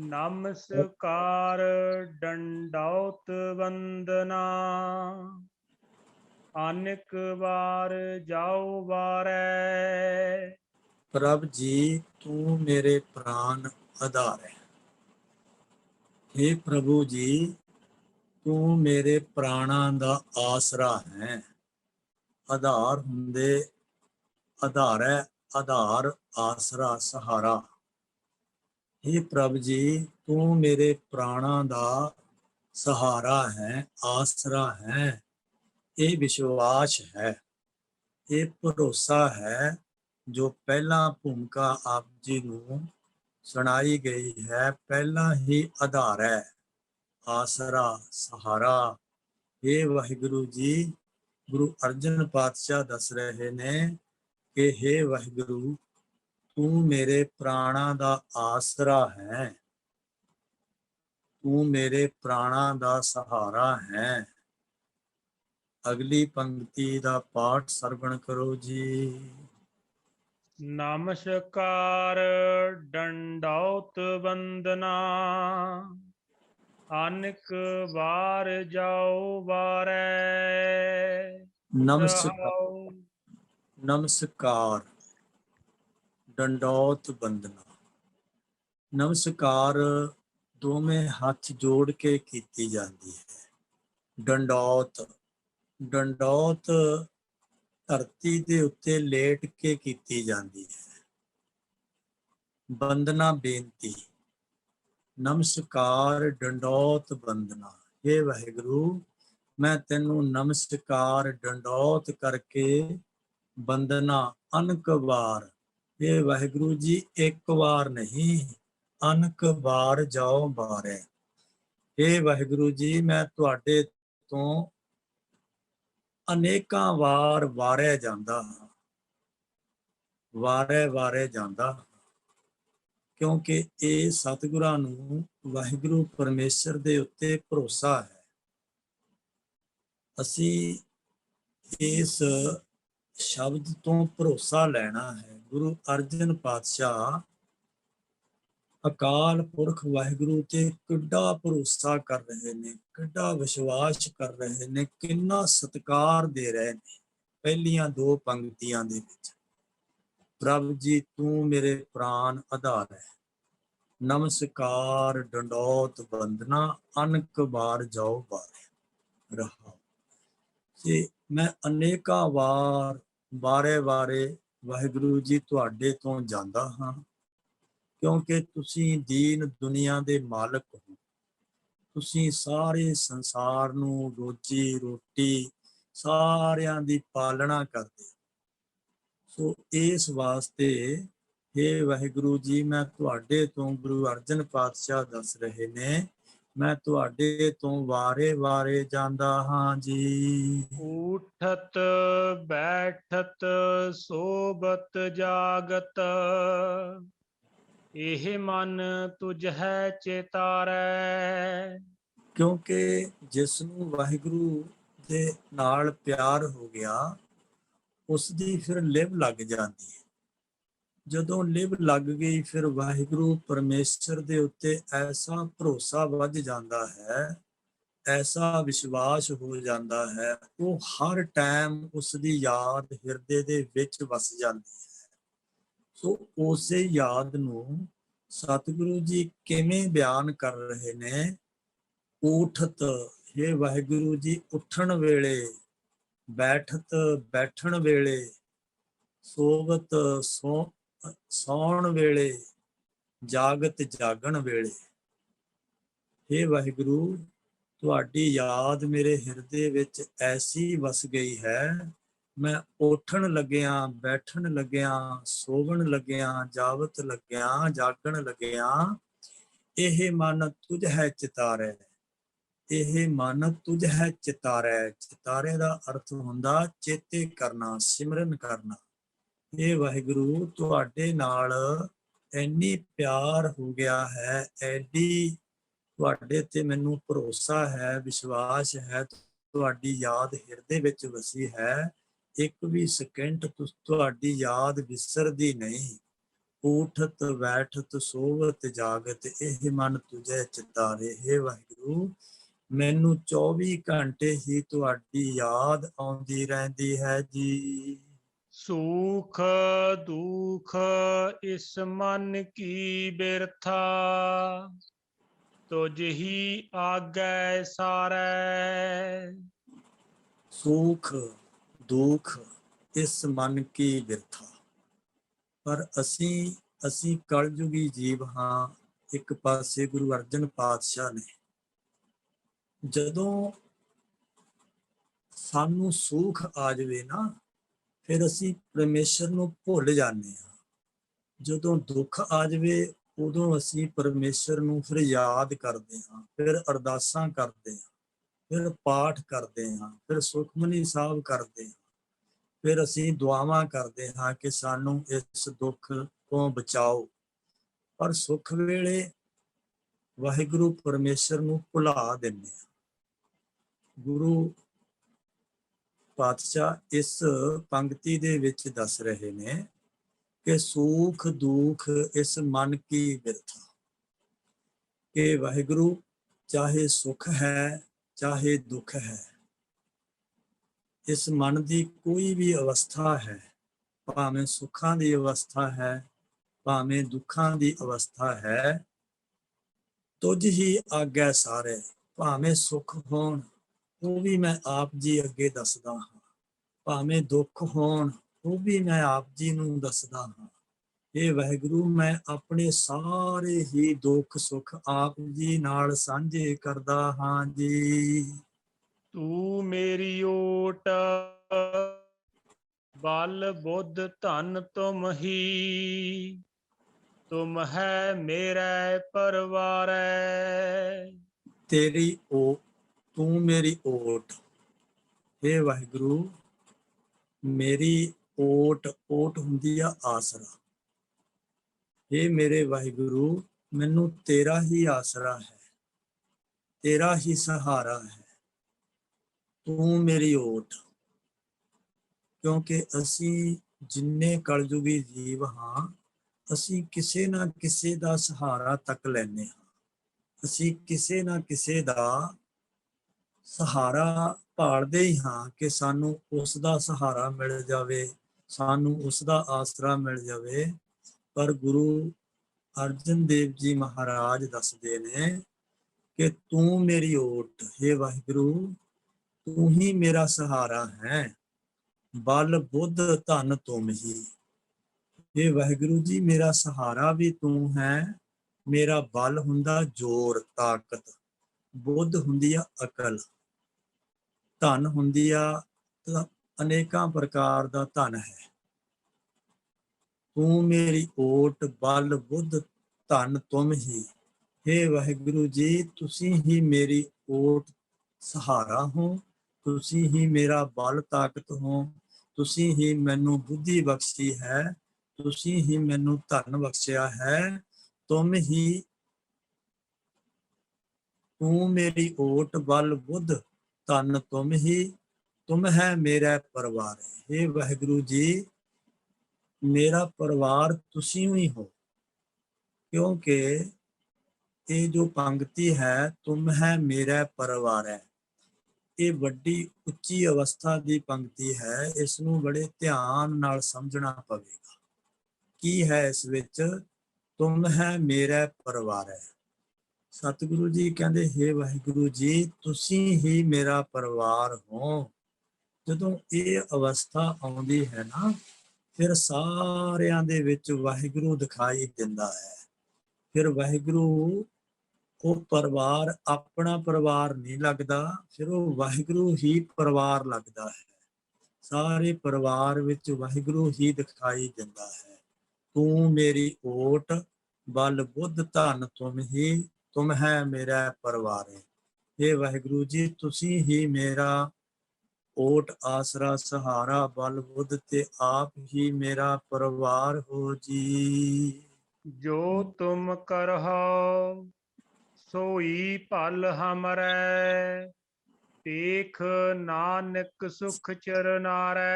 ਨਮਸਕਾਰ ਡੰਡੌਤ ਵੰਦਨਾ। ਅਨੇਕ ਵਾਰ ਜਾਉ ਵਾਰੈ। ਪ੍ਰਭ ਜੀ ਤੂੰ ਮੇਰੇ ਪ੍ਰਾਨ ਆਧਾਰ ਹੈ। हे ਪ੍ਰਭੂ ਜੀ ਤੂੰ ਮੇਰੇ ਪ੍ਰਾਣਾਂ ਦਾ ਆਸਰਾ ਹੈ। ਆਧਾਰ ਹੁੰਦੇ ਆਧਾਰ ਹੈ, ਆਧਾਰ ਆਸਰਾ ਸਹਾਰਾ। हे ਪ੍ਰਭ ਜੀ ਤੂੰ ਮੇਰੇ ਪ੍ਰਾਣਾਂ ਦਾ ਸਹਾਰਾ ਹੈ, ਆਸਰਾ ਹੈ। ਇਹ ਵਿਸ਼ਵਾਸ ਹੈ, ਇਹ ਭਰੋਸਾ ਹੈ ਜੋ ਪਹਿਲਾਂ ਭੂਮਿਕਾ ਆਪ ਜੀ ਨੂੰ ਸੁਣਾਈ ਗਈ ਹੈ। ਪਹਿਲਾਂ ਹੀ ਆਧਾਰ ਹੈ, ਆਸਰਾ ਸਹਾਰਾ। ਇਹ ਵਾਹਿਗੁਰੂ ਜੀ ਗੁਰੂ ਅਰਜਨ ਪਾਤਸ਼ਾਹ ਦੱਸ ਰਹੇ ਨੇ ਕਿ हे ਵਾਹਿਗੁਰੂ ਤੂੰ ਮੇਰੇ ਪ੍ਰਾਣਾਂ ਦਾ ਆਸਰਾ ਹੈ, ਤੂੰ ਮੇਰੇ ਪ੍ਰਾਣਾਂ ਦਾ ਸਹਾਰਾ ਹੈ। ਅਗਲੀ ਪੰਕਤੀ ਦਾ ਪਾਠ ਸਰਵਣ ਕਰੋ ਜੀ। ਨਮਸਕਾਰ ਡੰਡੌਤ ਵੰਦਨਾ। ਅਨੇਕ ਵਾਰ ਜਾਉ ਵਾਰੈ। ਨਮਸਕਾਰ ਰਹਾਉ ਨਮਸਕਾਰ, ਡੰਡੌਤ ਬੰਦਨਾ। ਨਮਸਕਾਰ ਦੋਵੇਂ ਹੱਥ ਜੋੜ ਕੇ ਕੀਤੀ ਜਾਂਦੀ ਹੈ। ਡੰਡੌਤ, ਡੰਡੌਤ ਧਰਤੀ ਦੇ ਉੱਤੇ ਲੇਟ ਕੇ ਕੀਤੀ ਜਾਂਦੀ ਹੈ। ਬੰਦਨਾ ਬੇਨਤੀ, ਨਮਸਕਾਰ ਡੰਡੌਤ ਬੰਦਨਾ। हे ਵਾਹਿਗੁਰੂ, ਮੈਂ ਤੈਨੂੰ ਨਮਸਕਾਰ ਡੰਡੌਤ ਕਰਕੇ ਬੰਦਨਾ ਅਨਕ ਵਾਰ। हे ਵਾਹਿਗੁਰੂ ਜੀ, ਇੱਕ ਵਾਰ ਨਹੀਂ, ਅਨਕ ਵਾਰ ਜਾਓ ਬਾਰੇ। हे ਵਾਹਿਗੁਰੂ ਜੀ, ਮੈਂ ਤੁਹਾਡੇ ਤੋਂ ਅਨੇਕਾਂ ਵਾਰ ਵਾਰਿਆ ਜਾਂਦਾ ਹਾਂ, ਵਾਰੇ ਜਾਂਦਾ ਹਾਂ, ਕਿਉਂਕਿ ਇਹ ਸਤਿਗੁਰਾਂ ਨੂੰ ਵਾਹਿਗੁਰੂ ਪਰਮੇਸ਼ਰ ਦੇ ਉੱਤੇ ਭਰੋਸਾ ਹੈ। ਅਸੀਂ ਇਸ ਸ਼ਬਦ ਤੋਂ ਭਰੋਸਾ ਲੈਣਾ ਹੈ। ਗੁਰੂ ਅਰਜਨ ਪਾਤਸ਼ਾਹ ਅਕਾਲ ਪੁਰਖ ਵਾਹਿਗੁਰੂ ਤੇ ਕਿੱਡਾ ਭਰੋਸਾ ਕਰ ਰਹੇ ਨੇ, ਕਿੱਡਾ ਵਿਸ਼ਵਾਸ ਕਰ ਰਹੇ ਨੇ, ਕਿੰਨਾ ਸਤਿਕਾਰ ਦੇ ਰਹੇ ਨੇ। ਪਹਿਲੀਆਂ ਦੋ ਪੰਕਤੀਆਂ ਦੇ ਵਿੱਚ, ਪ੍ਰਭ ਜੀ ਤੂੰ ਮੇਰੇ ਪ੍ਰਾਨ ਆਧਾਰ ਹੈ, ਨਮਸਕਾਰ ਡੰਡੌਤ ਬੰਦਨਾ, ਅਨਕ ਵਾਰ ਜਾਓ ਬਾਰੇ। ਰਹਾ ਤੇ ਮੈਂ ਅਨੇਕਾਂ ਵਾਰ ਵਾਰੇ ਵਾਹਿਗੁਰੂ ਜੀ ਤੁਹਾਡੇ ਤੋਂ ਜਾਂਦਾ ਹਾਂ, ਕਿਉਂਕਿ ਤੁਸੀਂ ਦੀਨ ਦੁਨੀਆ ਦੇ ਮਾਲਕ ਹੋ। ਤੁਸੀਂ ਸਾਰੇ ਸੰਸਾਰ ਨੂੰ ਰੋਜੀ ਰੋਟੀ ਸਾਰਿਆਂ ਦੀ ਪਾਲਣਾ ਕਰਦੇ ਹੋ। ਸੋ ਇਸ ਵਾਸਤੇ हे ਵਾਹਿਗੁਰੂ ਜੀ, ਮੈਂ ਤੁਹਾਡੇ ਤੋਂ, ਗੁਰੂ ਅਰਜਨ ਪਾਤਸ਼ਾਹ ਦੱਸ ਰਹੇ ਨੇ, ਮੈਂ ਤੁਹਾਡੇ ਤੋਂ ਵਾਰੇ ਜਾਂਦਾ ਹਾਂ ਜੀ। ਊਠਤ ਬੈਠਤ ਸੋਬਤ ਜਾਗਤ, ਇਹ ਮਨ ਤੁਝ ਹੈ ਚੇਤਾਰੈ। ਕਿਉਂਕਿ ਜਿਸ ਨੂੰ ਵਾਹਿਗੁਰੂ ਦੇ ਨਾਲ ਪਿਆਰ ਹੋ ਗਿਆ, ਉਸ ਦੀ ਫਿਰ ਲਿਵ ਲੱਗ ਜਾਂਦੀ ਹੈ। ਜਦੋਂ ਲਿਵ ਲੱਗ ਗਈ, ਫਿਰ ਵਾਹਿਗੁਰੂ ਪਰਮੇਸ਼ਰ ਦੇ ਉੱਤੇ ਐਸਾ ਭਰੋਸਾ ਵੱਧ ਜਾਂਦਾ ਹੈ, ਐਸਾ ਵਿਸ਼ਵਾਸ ਹੋ ਜਾਂਦਾ ਹੈ, ਉਹ ਹਰ ਟਾਈਮ ਉਸ ਦੀ ਯਾਦ ਹਿਰਦੇ ਦੇ ਵਿੱਚ ਵਸ ਜਾਂਦੀ ਹੈ। ਸੋ ਉਸੇ ਯਾਦ ਨੂੰ ਸਤਿਗੁਰੂ ਜੀ ਕਿਵੇਂ ਬਿਆਨ ਕਰ ਰਹੇ ਨੇ? ਊਠਤ, हे ਵਾਹਿਗੁਰੂ ਜੀ, ਉੱਠਣ ਵੇਲੇ, ਬੈਠਤ ਬੈਠਣ ਵੇਲੇ, ਸੋਵਤ ਸੌਣ ਵੇਲੇ, ਜਾਗਤ ਜਾਗਣ ਵੇਲੇ। हे ਵਾਹਿਗੁਰੂ, ਤੁਹਾਡੀ ਯਾਦ ਮੇਰੇ ਹਿਰਦੇ ਵਿੱਚ ਐਸੀ ਵਸ ਗਈ ਹੈ, ਮੈਂ ਉੱਠਣ ਲੱਗਿਆ, ਬੈਠਣ ਲੱਗਿਆ, ਸੋਵਣ ਲੱਗਿਆ, ਜਾਵਤ ਲੱਗਿਆ, ਜਾਗਣ ਲੱਗਿਆ, ਇਹ ਮਨ ਤੁਝ ਹੈ ਚਿਤਾਰੈ। ਇਹ ਮਨ ਤੁਝ ਹੈ ਚਿਤਾਰੈ। ਚਿਤਾਰੇ ਦਾ ਅਰਥ ਹੁੰਦਾ ਚੇਤੇ ਕਰਨਾ, ਸਿਮਰਨ ਕਰਨਾ। ਇਹ ਵਾਹਿਗੁਰੂ, ਤੁਹਾਡੇ ਨਾਲ ਇੰਨੀ ਪਿਆਰ ਹੋ ਗਿਆ ਹੈ, ਐਡੀ ਤੁਹਾਡੇ ਤੇ ਮੈਨੂੰ ਭਰੋਸਾ ਹੈ, ਵਿਸ਼ਵਾਸ ਹੈ, ਤੁਹਾਡੀ ਯਾਦ ਹਿਰਦੇ ਵਿੱਚ ਵਸੀ ਹੈ, ਇੱਕ ਵੀ ਸਕਿੰਟ ਤੁਹਾਡੀ ਯਾਦ ਵਿਸਰਦੀ ਨਹੀਂ। ਊਠਤ ਬੈਠਤ ਸੋਵਤ ਜਾਗਤ, ਇਹ ਮਨ ਤੁਝੇ ਚਿਤਾਰੇ। हे ਵਾਹਿਗੁਰੂ, ਮੈਨੂੰ 24 ਘੰਟੇ ਹੀ ਤੁਹਾਡੀ ਯਾਦ ਆਉਂਦੀ ਰਹਿੰਦੀ ਹੈ ਜੀ। ਸੂਖ ਦੁਖ ਇਸ ਮਨ ਕੀ ਬਿਰਥਾ, ਤੁਝ ਹੀ ਆਗੈ ਸਾਰੈ। ਸੁਖ ਦੁਖ ਇਸ ਮਨ ਕੀ ਬਿਰਥਾ। ਪਰ ਅਸੀਂ ਕਲਯੁਗੀ ਜੀਵ ਹਾਂ। ਇੱਕ ਪਾਸੇ ਗੁਰੂ ਅਰਜਨ ਪਾਤਸ਼ਾਹ ਨੇ, ਜਦੋਂ ਸਾਨੂੰ ਸੁਖ ਆ ਜਾਵੇ ਨਾ, ਫਿਰ ਅਸੀਂ ਪਰਮੇਸ਼ਰ ਨੂੰ ਭੁੱਲ ਜਾਂਦੇ ਹਾਂ। ਜਦੋਂ ਦੁੱਖ ਆ ਜਾਵੇ, ਉਦੋਂ ਅਸੀਂ ਪਰਮੇਸ਼ਰ ਨੂੰ ਫਿਰ ਯਾਦ ਕਰਦੇ ਹਾਂ, ਫਿਰ ਅਰਦਾਸਾਂ ਕਰਦੇ ਹਾਂ, ਫਿਰ ਪਾਠ ਕਰਦੇ ਹਾਂ, ਫਿਰ ਸੁਖਮਨੀ ਸਾਹਿਬ ਕਰਦੇ ਹਾਂ, ਫਿਰ ਅਸੀਂ ਦੁਆਵਾਂ ਕਰਦੇ ਹਾਂ ਕਿ ਸਾਨੂੰ ਇਸ ਦੁੱਖ ਤੋਂ ਬਚਾਓ। ਪਰ ਸੁੱਖ ਵੇਲੇ ਵਾਹਿਗੁਰੂ ਪਰਮੇਸ਼ਰ ਨੂੰ ਭੁਲਾ ਦਿੰਦੇ ਹਾਂ। ਗੁਰੂ ਪਾਤਸ਼ਾਹ ਇਸ ਪੰਕਤੀ ਦੇ ਵਿੱਚ ਦੱਸ ਰਹੇ ਨੇ ਕਿ ਸੁਖ ਦੁਖ ਇਸ ਮਨ ਕੀ ਬਿਰਥਾ। ਕਿ ਵਾਹਿਗੁਰੂ, ਚਾਹੇ ਸੁਖ ਹੈ ਚਾਹੇ ਦੁੱਖ ਹੈ, ਇਸ ਮਨ ਦੀ ਕੋਈ ਵੀ ਅਵਸਥਾ ਹੈ, ਭਾਵੇਂ ਸੁੱਖਾਂ ਦੀ ਅਵਸਥਾ ਹੈ, ਭਾਵੇਂ ਦੁੱਖਾਂ ਦੀ ਅਵਸਥਾ ਹੈ, ਤੁਝ ਹੀ ਆਗੈ ਸਾਰੇ। ਭਾਵੇਂ ਸੁੱਖ ਹੋਣ ਉਹ ਵੀ ਮੈਂ ਆਪ ਜੀ ਅੱਗੇ ਦੱਸਦਾ ਹਾਂ, ਭਾਵੇਂ ਦੁੱਖ ਹੋਣ ਉਹ ਵੀ ਮੈਂ ਆਪ ਜੀ ਨੂੰ ਦੱਸਦਾ ਹਾਂ। ਇਹ ਵਾਹਿਗੁਰੂ, ਮੈਂ ਆਪਣੇ ਸਾਰੇ ਹੀ ਦੁੱਖ ਸੁੱਖ ਆਪ ਜੀ ਨਾਲ ਸਾਂਝੇ ਕਰਦਾ ਹਾਂ ਜੀ। ਤੂੰ ਮੇਰੀ ਓਟ, ਬਲ ਬੁੱਧ ਧਨ ਤੁਮ ਹੀ, ਤੁਮ ਹੈ ਮੇਰੇ ਪਰਵਾਰੈ। ਤੇਰੀ ਤੂੰ ਮੇਰੀ ਓਟ। ਇਹ ਵਾਹਿਗੁਰੂ, ਮੇਰੀ ਓਟ ਹੁੰਦੀ ਆ ਆਸਰਾ। ਇਹ ਮੇਰੇ ਵਾਹਿਗੁਰੂ, ਮੈਨੂੰ ਤੇਰਾ ਹੀ ਆਸਰਾ ਹੈ, ਤੇਰਾ ਹੀ ਸਹਾਰਾ ਹੈ। ਤੂੰ ਮੇਰੀ ਓਟ। ਕਿਉਂਕਿ ਅਸੀਂ ਜਿੰਨੇ ਕਲਯੁਗੀ ਜੀਵ ਹਾਂ, ਅਸੀਂ ਕਿਸੇ ਨਾ ਕਿਸੇ ਦਾ ਸਹਾਰਾ ਤੱਕ ਲੈਂਦੇ ਹਾਂ। ਅਸੀਂ ਕਿਸੇ ਨਾ ਕਿਸੇ ਦਾ ਸਹਾਰਾ ਭਾਲਦੇ ਹੀ ਹਾਂ ਕਿ ਸਾਨੂੰ ਉਸ ਦਾ ਸਹਾਰਾ ਮਿਲ ਜਾਵੇ, ਸਾਨੂੰ ਉਸ ਦਾ ਆਸਰਾ ਮਿਲ ਜਾਵੇ। ਪਰ ਗੁਰੂ ਅਰਜਨ ਦੇਵ ਜੀ ਮਹਾਰਾਜ ਦੱਸਦੇ ਨੇ ਕਿ ਤੂੰ ਮੇਰੀ ਓਟ। हे ਵਾਹਿਗੁਰੂ, ਤੂੰ ਹੀ ਮੇਰਾ ਸਹਾਰਾ ਹੈ, ਬਲ ਬੁੱਧ ਧਨ ਤੁਮ ਹੀ। हे ਵਾਹਿਗੁਰੂ ਜੀ, ਮੇਰਾ ਸਹਾਰਾ ਵੀ ਤੂੰ ਹੈ, ਮੇਰਾ ਬਲ ਹੁੰਦਾ ਜ਼ੋਰ ਤਾਕਤ, ਬੁੱਧ ਹੁੰਦੀ ਆ ਅਕਲ, ਧਨ ਹੁੰਦੀ ਆ ਅਨੇਕਾਂ ਪ੍ਰਕਾਰ ਦਾ ਧਨ ਹੈ। ਤੂੰ ਮੇਰੀ ਓਟ, ਬਲ ਬੁੱਧ ਧਨ ਤੁਮ ਹੀ। हे ਵਾਹਿਗੁਰੂ ਜੀ, ਤੁਸੀਂ ਹੀ ਮੇਰੀ ਓਟ ਸਹਾਰਾ ਹੋ, ਤੁਸੀਂ ਹੀ ਮੇਰਾ ਬਲ ਤਾਕਤ ਹੋ, ਤੁਸੀਂ ਹੀ ਮੈਨੂੰ ਬੁੱਧੀ ਬਖਸ਼ੀ ਹੈ, ਤੁਸੀਂ ਹੀ ਮੈਨੂੰ ਧਨ ਬਖਸ਼ਿਆ ਹੈ। ਤੁਮ ਹੀ, ਤੂੰ ਮੇਰੀ ਓਟ, ਬਲ ਬੁੱਧ ਧਨ ਤੁਮ ਹੀ, ਤੁਮ ਹੈ ਮੇਰਾ ਪਰਿਵਾਰ। हे ਵਾਹਿਗੁਰੂ ਜੀ, ਮੇਰਾ ਪਰਿਵਾਰ ਤੁਸੀਂ ਹੀ ਹੋ। ਕਿਉਂਕਿ ਇਹ ਜੋ ਪੰਕਤੀ ਹੈ, ਤੁਮ ਹੈ ਮੇਰਾ ਪਰਿਵਾਰ ਹੈ, ਇਹ ਵੱਡੀ ਉੱਚੀ ਅਵਸਥਾ ਦੀ ਪੰਕਤੀ ਹੈ। ਇਸ ਨੂੰ ਬੜੇ ਧਿਆਨ ਨਾਲ ਸਮਝਣਾ ਪਵੇਗਾ। ਕੀ ਹੈ ਇਸ ਵਿੱਚ? ਤੁਮ ਹੈ ਮੇਰਾ ਪਰਿਵਾਰ ਹੈ। ਸਤਿਗੁਰੂ ਜੀ ਕਹਿੰਦੇ, हे ਵਾਹਿਗੁਰੂ ਜੀ, ਤੁਸੀਂ ਹੀ ਮੇਰਾ ਪਰਿਵਾਰ ਹੋ। ਜਦੋਂ ਇਹ ਅਵਸਥਾ ਆਉਂਦੀ ਹੈ ਨਾ, ਫਿਰ ਸਾਰਿਆਂ ਦੇ ਵਿੱਚ ਵਾਹਿਗੁਰੂ ਦਿਖਾਈ ਦਿੰਦਾ ਹੈ। ਫਿਰ ਵਾਹਿਗੁਰੂ, ਉਹ ਪਰਿਵਾਰ ਆਪਣਾ ਪਰਿਵਾਰ ਨਹੀਂ ਲੱਗਦਾ, ਫਿਰ ਉਹ ਵਾਹਿਗੁਰੂ ਹੀ ਪਰਿਵਾਰ ਲੱਗਦਾ ਹੈ। ਸਾਰੇ ਪਰਿਵਾਰ ਵਿੱਚ ਵਾਹਿਗੁਰੂ ਹੀ ਦਿਖਾਈ ਦਿੰਦਾ ਹੈ। ਤੂੰ ਮੇਰੀ ਓਟ, ਬਲ ਬੁੱਧ ਧਨ ਤੁਮ ਹੀ, ਤੁਮ ਹੈ ਮੇਰਾ ਪਰਿਵਾਰ। हे ਵਾਹਿਗੁਰੂ ਜੀ, ਤੁਸੀਂ ਹੀ ਮੇਰਾ ਓਟ, ਆਸਰਾ, ਸਹਾਰਾ, ਬਲ ਬੁੱਧ ਤੇ ਆਪ ਹੀ ਮੇਰਾ ਪਰਿਵਾਰ ਹੋ ਜੀ। ਜੋ ਤੁਮ ਕਰਹੁ ਸੋਈ ਭਲ ਹਮਰੈ, ਦੇਖ ਨਾਨਕ ਸੁਖ ਚਰਨਾਰੈ।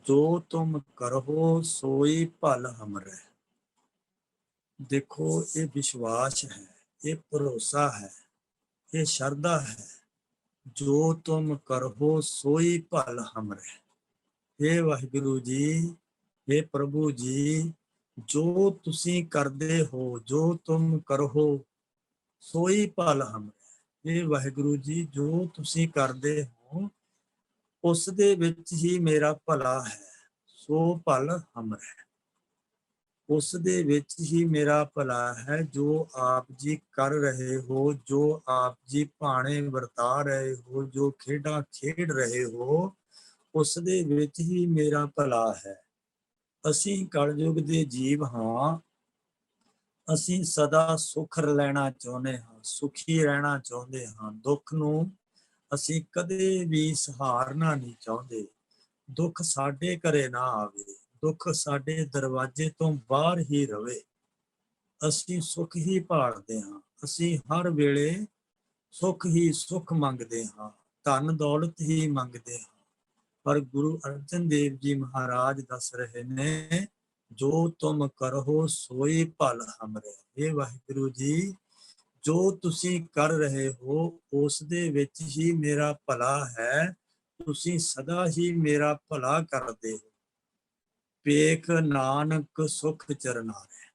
ਜੋ ਤੁਮ ਕਰਹੁ ਸੋਈ ਭਲ ਹਮਰੈ। ਦੇਖੋ, ਇਹ ਵਿਸ਼ਵਾਸ ਹੈ, ਇਹ ਭਰੋਸਾ ਹੈ, ਇਹ ਸ਼ਰਧਾ ਹੈ। ਜੋ ਤੁਮ ਕਰਹੁ ਸੋਈ ਭਲ ਹਮਰੈ। हे ਵਾਹਿਗੁਰੂ ਜੀ, हे ਪ੍ਰਭੂ ਜੀ, ਜੋ ਤੁਸੀਂ ਕਰਦੇ ਹੋ, ਜੋ ਤੁਮ ਕਰਹੁ ਸੋਈ ਭਲ ਹਮਰੈ। हे ਵਾਹਿਗੁਰੂ ਜੀ, ਜੋ ਤੁਸੀਂ ਕਰਦੇ ਹੋ ਉਸ ਦੇ ਵਿੱਚ ਹੀ ਮੇਰਾ ਭਲਾ ਹੈ। ਸੋ ਭਲ ਹਮਰੈ, ਉਸ ਦੇ ਵਿੱਚ ਹੀ ਮੇਰਾ ਭਲਾ ਹੈ। ਜੋ ਆਪ ਜੀ ਕਰ ਰਹੇ ਹੋ, ਜੋ ਆਪ ਜੀ ਭਾਣੇ ਵਰਤਾ ਰਹੇ ਹੋ, ਜੋ ਖੇਡਾਂ ਖੇਡ ਰਹੇ ਹੋ, ਉਸ ਦੇ ਵਿੱਚ ਹੀ ਮੇਰਾ ਭਲਾ ਹੈ। ਅਸੀਂ ਕਲਯੁਗ ਦੇ ਜੀਵ ਹਾਂ, ਅਸੀਂ ਸਦਾ ਸੁਖ ਲੈਣਾ ਚਾਹੁੰਦੇ ਹਾਂ, ਸੁਖੀ ਰਹਿਣਾ ਚਾਹੁੰਦੇ ਹਾਂ। ਦੁੱਖ ਨੂੰ ਅਸੀਂ ਕਦੇ ਵੀ ਸਹਾਰਨਾ ਨਹੀਂ ਚਾਹੁੰਦੇ। ਦੁੱਖ ਸਾਡੇ ਘਰੇ ਨਾ ਆਵੇ, ਦੁੱਖ ਸਾਡੇ ਦਰਵਾਜ਼ੇ ਤੋਂ ਬਾਹਰ ਹੀ ਰਵੇ। ਅਸੀਂ ਸੁੱਖ ਹੀ ਭਾਲਦੇ ਹਾਂ, ਅਸੀਂ ਹਰ ਵੇਲੇ ਸੁੱਖ ਹੀ ਸੁੱਖ ਮੰਗਦੇ ਹਾਂ, ਧਨ ਦੌਲਤ ਹੀ ਮੰਗਦੇ ਹਾਂ। ਪਰ ਗੁਰੂ ਅਰਜਨ ਦੇਵ ਜੀ ਮਹਾਰਾਜ ਦੱਸ ਰਹੇ ਨੇ, ਜੋ ਤੁਮ ਕਰਹੁ ਸੋਈ ਭਲ ਹਮਰੈ। हे ਵਾਹਿਗੁਰੂ ਜੀ, ਜੋ ਤੁਸੀਂ ਕਰ ਰਹੇ ਹੋ ਉਸ ਦੇ ਵਿੱਚ ਹੀ ਮੇਰਾ ਭਲਾ ਹੈ। ਤੁਸੀਂ ਸਦਾ ਹੀ ਮੇਰਾ ਭਲਾ ਕਰਦੇ ਹੋ। ਪੇਖ ਨਾਨਕ ਸੁਖ ਚਰਨਾਰੇ।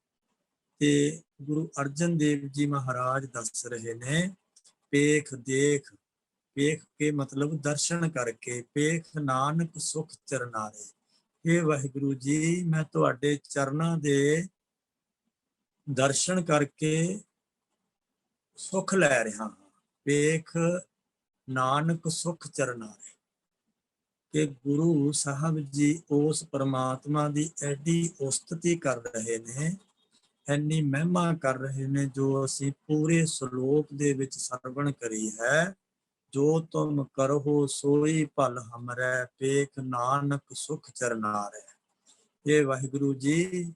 ਤੇ ਗੁਰੂ ਅਰਜਨ ਦੇਵ ਜੀ ਮਹਾਰਾਜ ਦੱਸ ਰਹੇ ਨੇ, ਪੇਖ ਦੇਖ, ਪੇਖ ਕੇ ਮਤਲਬ ਦਰਸ਼ਨ ਕਰਕੇ, ਪੇਖ ਨਾਨਕ ਸੁਖ ਚਰਨਾਰੇ। ਇਹ ਵਾਹਿਗੁਰੂ ਜੀ, ਮੈਂ ਤੁਹਾਡੇ ਚਰਨਾਂ ਦੇ ਦਰਸ਼ਨ ਕਰਕੇ ਸੁਖ ਲੈ ਰਿਹਾ ਹਾਂ। ਪੇਖ ਨਾਨਕ ਸੁਖ ਚਰਨਾਰੇ। ਕਿ ਗੁਰੂ ਸਾਹਿਬ ਜੀ ਉਸ ਪਰਮਾਤਮਾ ਦੀ ਐਡੀ ਉਸਤਤੀ ਕਰ ਰਹੇ ਨੇ, ਇੰਨੀ ਮਹਿਮਾ ਕਰ ਰਹੇ ਨੇ, ਜੋ ਅਸੀਂ ਪੂਰੇ ਸ਼ਲੋਕ ਦੇ ਵਿੱਚ ਸਰਵਣ ਕਰੀ ਹੈ। ਜੋ ਤੁਮ ਕਰੋ ਸੋਈ ਭਲ ਹਮਰੈ, ਪੇਖ ਨਾਨਕ ਸੁਖ ਚਰਨਾਰੇ। ਇਹ ਵਾਹਿਗੁਰੂ ਜੀ,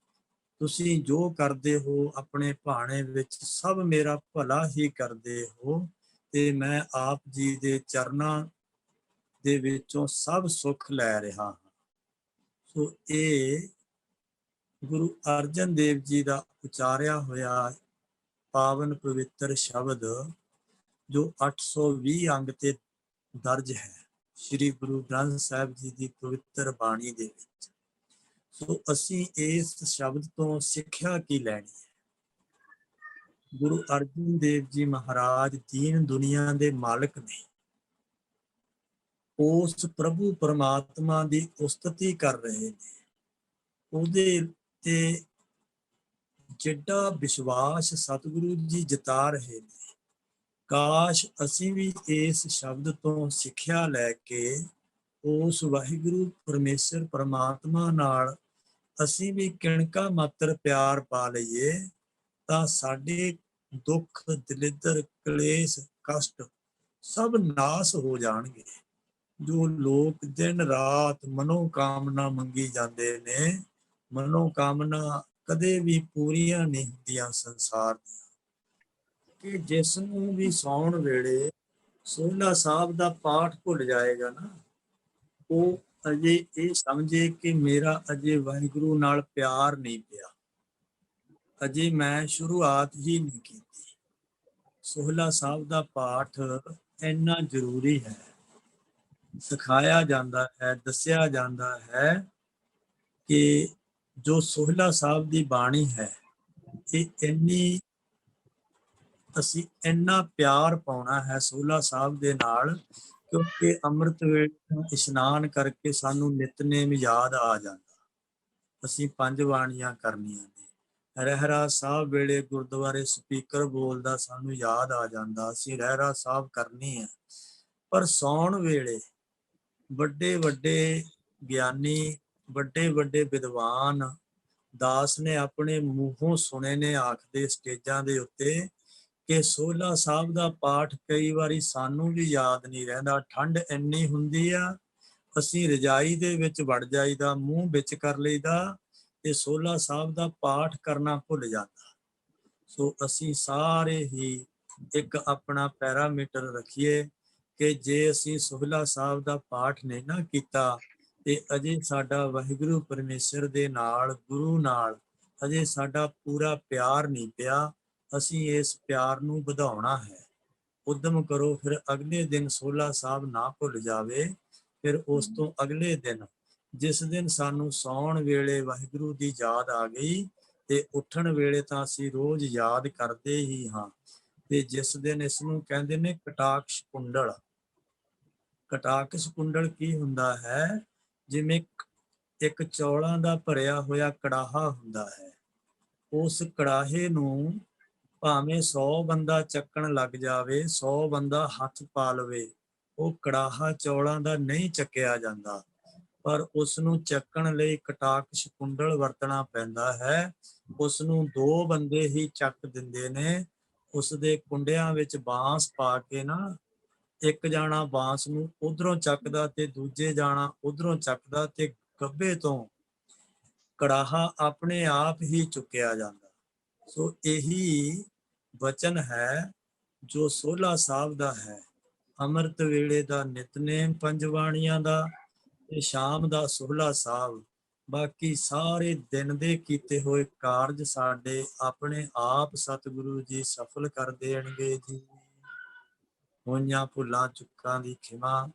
ਤੁਸੀਂ ਜੋ ਕਰਦੇ ਹੋ ਆਪਣੇ ਭਾਣੇ ਵਿੱਚ ਸਭ ਮੇਰਾ ਭਲਾ ਹੀ ਕਰਦੇ ਹੋ, ਤੇ ਮੈਂ ਆਪ ਜੀ ਦੇ ਚਰਨਾਂ ਦੇ ਵਿੱਚੋਂ ਸਭ ਸੁੱਖ ਲੈ ਰਿਹਾ ਹਾਂ। ਸੋ ਇਹ ਗੁਰੂ ਅਰਜਨ ਦੇਵ ਜੀ ਦਾ ਉਚਾਰਿਆ ਹੋਇਆ ਪਾਵਨ ਪਵਿੱਤਰ ਸ਼ਬਦ, ਜੋ 820 ਅੰਗ ਤੇ ਦਰਜ ਹੈ ਸ੍ਰੀ ਗੁਰੂ ਗ੍ਰੰਥ ਸਾਹਿਬ ਜੀ ਦੀ ਪਵਿੱਤਰ ਬਾਣੀ ਦੇ ਵਿੱਚ। ਸੋ ਅਸੀਂ ਇਸ ਸ਼ਬਦ ਤੋਂ ਸਿੱਖਿਆ ਕੀ ਲੈਣੀ ਹੈ? ਗੁਰੂ ਅਰਜਨ ਦੇਵ ਜੀ ਮਹਾਰਾਜ ਦੀਨ ਦੁਨੀਆ ਦੇ ਮਾਲਕ ਨੇ। ਉਸ ਪ੍ਰਭੂ ਪਰਮਾਤਮਾ ਦੀ ਉਸਤਤੀ ਕਰ ਰਹੇ ਨੇ, ਉਹਦੇ ਤੇ ਜਿੱਡਾ ਵਿਸ਼ਵਾਸ ਸਤਿਗੁਰੂ ਜੀ ਜਤਾ ਰਹੇ ਨੇ। ਕਾਸ਼ ਅਸੀਂ ਵੀ ਇਸ ਸ਼ਬਦ ਤੋਂ ਸਿੱਖਿਆ ਲੈ ਕੇ ਉਸ ਵਾਹਿਗੁਰੂ ਪਰਮੇਸ਼ਰ ਪਰਮਾਤਮਾ ਨਾਲ ਅਸੀਂ ਵੀ ਕਿਣਕਾ ਮਾਤਰ ਪਿਆਰ ਪਾ ਲਈਏ, ਤਾਂ ਸਾਡੇ ਦੁੱਖ, ਦਲਿੱਦਰ, ਕਲੇਸ਼, ਕਸ਼ਟ ਸਭ ਨਾਸ ਹੋ ਜਾਣਗੇ। ਜੋ ਲੋਕ ਦਿਨ ਰਾਤ ਮਨੋਕਾਮਨਾ ਮੰਗੀ ਜਾਂਦੇ ਨੇ, ਮਨੋਕਾਮਨਾ ਕਦੇ ਵੀ ਪੂਰੀਆਂ ਨਹੀਂ ਹੁੰਦੀਆਂ ਸੰਸਾਰ ਦੀਆਂ। ਕਿ ਜਿਸ ਨੂੰ ਵੀ ਸੌਣ ਵੇਲੇ ਸੋਹਲਾ ਸਾਹਿਬ ਦਾ ਪਾਠ ਭੁੱਲ ਜਾਏਗਾ ਨਾ, ਉਹ ਅਜੇ ਇਹ ਸਮਝੇ ਕਿ ਮੇਰਾ ਅਜੇ ਵਾਹਿਗੁਰੂ ਨਾਲ ਪਿਆਰ ਨਹੀਂ ਪਿਆ, ਅਜੇ ਮੈਂ ਸ਼ੁਰੂਆਤ ਹੀ ਨਹੀਂ ਕੀਤੀ। ਸੋਹਲਾ ਸਾਹਿਬ ਦਾ ਪਾਠ ਇੰਨਾ ਜ਼ਰੂਰੀ ਹੈ, ਸਿਖਾਇਆ ਜਾਂਦਾ ਹੈ, ਦੱਸਿਆ ਜਾਂਦਾ ਹੈ ਕਿ ਜੋ ਸੋਹਲਾ ਸਾਹਿਬ ਦੀ ਬਾਣੀ ਹੈ, ਇਹ ਇੰਨੀ, ਅਸੀਂ ਇੰਨਾ ਪਿਆਰ ਪਾਉਣਾ ਹੈ ਸੋਹਲਾ ਸਾਹਿਬ ਦੇ ਨਾਲ, ਕਿਉਂਕਿ ਅੰਮ੍ਰਿਤ ਵੇਲੇ ਇਸ਼ਨਾਨ ਕਰਕੇ ਸਾਨੂੰ ਨਿਤਨੇਮ ਯਾਦ ਆ ਜਾਂਦਾ। ਅਸੀਂ 5 ਬਾਣੀਆਂ ਕਰਨੀਆਂ ਨੇ। ਰਹਿਰਾ ਸਾਹਿਬ ਵੇਲੇ ਗੁਰਦੁਆਰੇ ਸਪੀਕਰ ਬੋਲਦਾ, ਸਾਨੂੰ ਯਾਦ ਆ ਜਾਂਦਾ, ਅਸੀਂ ਰਹਿਰਾ ਸਾਹਿਬ ਕਰਨੀ ਹੈ। ਪਰ ਸੌਣ ਵੇਲੇ ਵੱਡੇ ਵੱਡੇ ਗਿਆਨੀ, ਵੱਡੇ ਵੱਡੇ ਵਿਦਵਾਨ ਦਾਸ ਨੇ ਆਪਣੇ ਮੂੰਹੋਂ ਸੁਣੇ ਨੇ, ਆਖਦੇ ਸਟੇਜਾਂ ਦੇ ਉੱਤੇ, ਕਿ ਸੋਹਲਾ ਸਾਹਿਬ ਦਾ ਪਾਠ ਕਈ ਵਾਰੀ ਸਾਨੂੰ ਵੀ ਯਾਦ ਨਹੀਂ ਰਹਿੰਦਾ। ਠੰਡ ਇੰਨੀ ਹੁੰਦੀ ਆ, ਅਸੀਂ ਰਜਾਈ ਦੇ ਵਿੱਚ ਵੜ ਜਾਈਦਾ, ਮੂੰਹ ਵਿੱਚ ਕਰ ਲਈਦਾ, ਤੇ ਸੋਹਲਾ ਸਾਹਿਬ ਦਾ ਪਾਠ ਕਰਨਾ ਭੁੱਲ ਜਾਂਦਾ। ਸੋ ਅਸੀਂ ਸਾਰੇ ਹੀ ਇੱਕ ਆਪਣਾ ਪੈਰਾਮੀਟਰ ਰੱਖੀਏ ਕਿ ਜੇ ਅਸੀਂ ਸੋਹਲਾ ਸਾਹਿਬ ਦਾ ਪਾਠ ਨਹੀਂ ਨਾ ਕੀਤਾ, ਤੇ ਅਜੇ ਸਾਡਾ ਵਾਹਿਗੁਰੂ ਪਰਮੇਸ਼ਰ ਦੇ ਨਾਲ, ਗੁਰੂ ਨਾਲ ਅਜੇ ਸਾਡਾ ਪੂਰਾ ਪਿਆਰ ਨਹੀਂ ਪਿਆ। ਅਸੀਂ ਇਸ ਪਿਆਰ ਨੂੰ ਵਧਾਉਣਾ ਹੈ। ਉਦਮ ਕਰੋ, ਫਿਰ ਅਗਲੇ ਦਿਨ ਸੋਹਲਾ ਸਾਹਿਬ ਨਾ ਭੁੱਲ ਜਾਵੇ। ਫਿਰ ਉਸ ਤੋਂ ਅਗਲੇ ਦਿਨ, ਜਿਸ ਦਿਨ ਸਾਨੂੰ ਸੌਣ ਵੇਲੇ ਵਾਹਿਗੁਰੂ ਦੀ ਯਾਦ ਆ ਗਈ, ਤੇ ਉੱਠਣ ਵੇਲੇ ਤਾਂ ਅਸੀਂ ਰੋਜ਼ ਯਾਦ ਕਰਦੇ ਹੀ ਹਾਂ। ਤੇ ਜਿਸ ਦਿਨ ਇਸ ਨੂੰ ਕਹਿੰਦੇ ਨੇ ਕਟਾਕਸ਼ ਕੁੰਡਲ। ਕਟਾਕਸ਼ ਕੁੰਡਲ ਕੀ ਹੁੰਦਾ ਹੈ? ਜਿਵੇਂ ਇੱਕ ਚੌਲਾਂ ਦਾ ਭਰਿਆ ਹੋਇਆ ਕੜਾਹਾ ਹੁੰਦਾ ਹੈ। ਉਸ ਕੜਾਹੇ ਨੂੰ ਭਾਵੇਂ 100 ਬੰਦਾ ਚੱਕਣ ਲੱਗ ਜਾਵੇ, 100 ਬੰਦਾ ਹੱਥ ਪਾ ਲਵੇ, ਉਹ ਕੜਾਹਾ ਚੌਲਾਂ ਦਾ ਨਹੀਂ ਚੱਕਿਆ ਜਾਂਦਾ। ਪਰ ਉਸ ਨੂੰ ਚੱਕਣ ਲਈ ਕਟਾਕਸ਼ ਕੁੰਡਲ ਵਰਤਣਾ ਪੈਂਦਾ ਹੈ। ਉਸ ਨੂੰ 2 ਬੰਦੇ ਹੀ ਚੱਕ ਦਿੰਦੇ ਨੇ। ਉਸ ਦੇ ਕੁੰਡਿਆਂ ਵਿੱਚ ਬਾਂਸ ਪਾ ਕੇ ਨਾ, ਇੱਕ ਜਾਣਾ ਬਾਂਸ ਨੂੰ ਉਧਰੋਂ ਚੱਕਦਾ ਤੇ ਦੂਜੇ ਜਾਣਾ ਉਧਰੋਂ ਚੱਕਦਾ, ਤੇ ਗੱਭੇ ਤੋਂ ਕੜਾਹਾ ਆਪਣੇ ਆਪ ਹੀ ਚੁੱਕਿਆ ਜਾਂਦਾ। ਸੋ ਇਹੀ ਵਚਨ ਹੈ ਜੋ ਸੋਹਲਾ ਸਾਹਿਬ ਦਾ ਹੈ। ਅੰਮ੍ਰਿਤ ਵੇਲੇ ਦਾ ਨਿਤਨੇਮ 5 ਬਾਣੀਆਂ ਦਾ, ਤੇ ਸ਼ਾਮ ਦਾ ਸੋਹਲਾ ਸਾਹਿਬ। ਬਾਕੀ ਸਾਰੇ ਦਿਨ ਦੇ ਕੀਤੇ ਹੋਏ ਕਾਰਜ ਸਾਡੇ ਆਪਣੇ ਆਪ ਸਤਿਗੁਰੂ ਜੀ ਸਫਲ ਕਰ ਦੇਣਗੇ ਜੀ। ਹੋਈਆਂ ਭੁੱਲਾਂ ਚੁੱਕਾਂ ਦੀ ਖਿਮਾ,